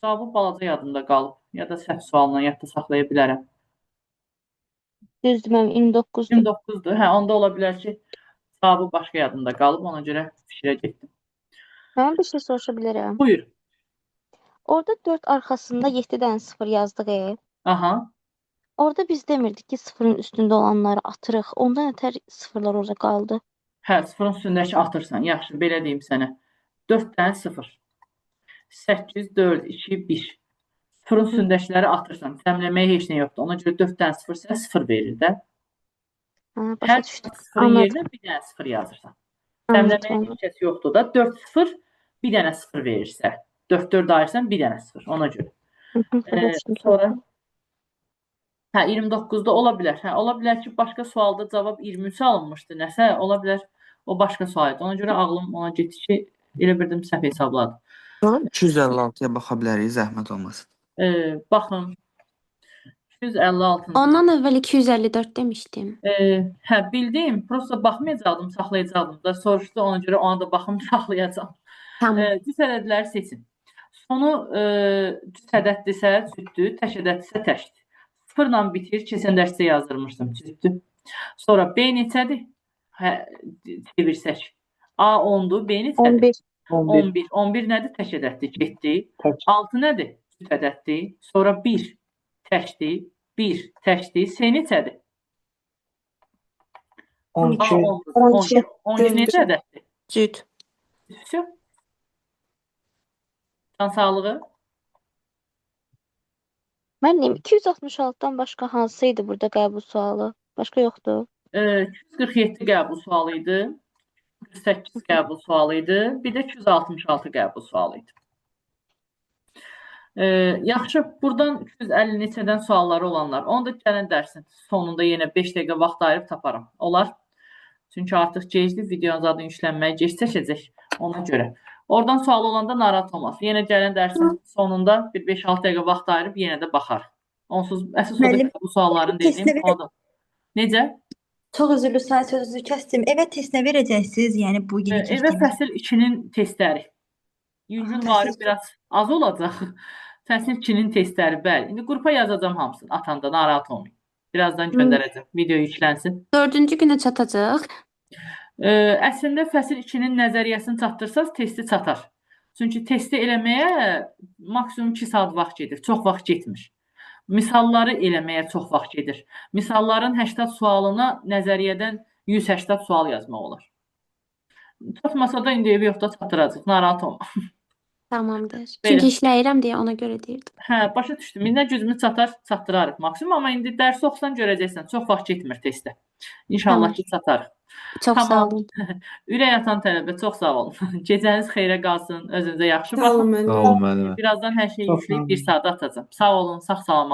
Cavabı balaca yadımda qalıb. Ya da səhv sualına yadda saxlaya bilərəm. Düzdür, mənim 29'dur. 29'dur. Hə, onda ola bilər ki, cavabı başqa yadımda qalıb. Ona görə fikrə getdim. Mən bir şey soruşa bilərəm. Buyur. Orada 4 arkasında 7 dənə 0 yazdıq. Aha. Orada biz demirdik ki, 0'ın üstündə olanları atırıq. Ondan ötər sıfırlar orada qaldı. Hə, 0'ın üstündəki atırsan. Yaxşı, belə deyim sənə. 4 dənə 0. 8, 4, 2, 1. 0'ın üstündəkiləri atırsan. Cəmləməyə heç nə yoxdur. Ona görə 4 dənə 0 sən 0 verir də. Başa Hər düşdüm. 0'ın yerinə bir dənə 0 yazırsan. Cəmləməyə heç kəs yoxdur da. 4, 0, bir dənə 0 verirsə. 4, 4 ayırsan bir dənə 0. Ona görə. Sonra hə, 29'da ola bilər. Hə, ola bilər ki, başqa sualda cavab 23 alınmışdı. Nəsə, ola bilər o başqa sual idi. Ona görə ağlım ona getdi ki, elə birdim səhv hesabladım. 256'ya baxa bilərik, zəhmət olmasın. Baxın. 256. Ondan əvvəl 254 demişdim. Hə, bildim. Prosta baxmayacaqdım, saxlayacaqdım da. Soruşdu, ona görə ona da baxım, saxlayacağam. Tamam. Cüt ədədləri seçin. Sonu cüt ədəddirsə cütdür, təş ədəddirsə təşdir. 0 ilə bitir, keçən dərsdə yazdırmışdım, cütdür. Sonra B neçədir? Hə, çevirsək. A 10'dur, B neçədir? 11. 11. 11 nədir? Təş ədəddir, getdi. 6 nədir? cüt ədəddir. Sonra 1 təkdir. 1 təkdir. S neçədir? 12. A oldu. 12. 12 necə ədəddir? Cüt. Всё. Can sağlığı. Müəllim, 266-dan başqa hansı idi burada qəbul sualı? Başqa yoxdur. 247 qəbul sualı idi. 48 qəbul sualı idi. Bir də 266 qəbul sualı idi. Yaxşı, buradan 250 neçədən sualları olanlar, onu da gələn dərsin sonunda yenə 5 dəqiqə vaxt ayırıb taparam. Olar? Çünki artıq gecdir, videonun zaten yüklənməyə gec çəkəcək ona görə. Oradan sual olanda narahat olmaz. Yenə gələn dərsin sonunda bir 5-6 dəqiqə vaxt ayırıb yenə də baxar. Onsuz əsas odur ki, bu sualların dediyim odur. Necə? Çox üzrlü sayı sözünüzü kəsdim. Evə test nə verəcəksiniz? Yəni bu yeni Evə keçdiyimiz. fəsil 2-nin testləri. Yüngül maarif biraz az olacaq. Fəsil 2-nin testləri, bəli. İndi qrupa yazacağam hamısını. Atanda narahat olmayın. Birazdan göndərəcəm. Video yüklənsin. 4-cü günə çatacaq. Əslində fəsil 2-nin nəzəriyyəsini çatdırsaz testi çatar. Çünki testi eləməyə maksimum 2 saat vaxt gedir. Çox vaxt getmir. Misalları eləməyə çox vaxt gedir. Misalların 80 sualına nəzəriyyədən 180 sual yazmaq olar. Çatmasa da indi evi yoxda çatdıracaq. Narahat olma. Tamamdır. Belə. Çünki işləyirəm deyə ona görə deyirdim. Hə, başa düşdüm. İndi nə gücümüz çatar, çatdırarıq maksimum. Amma indi dərsi oxusan görəcəksən. Çox vaxt getmir testdə. İnşallah ki, çatarıq. Çox sağ Tamam. olun. Ürək atan tələbə, çox sağ olun. Gecəniz xeyrə qalsın. Özünüzə yaxşı Sağ baxın. olun müəllimə. Birazdan hər şeyi Çox sağ yükləyib olun. 1 saata atacağam. Sağ olun, sağ salamat.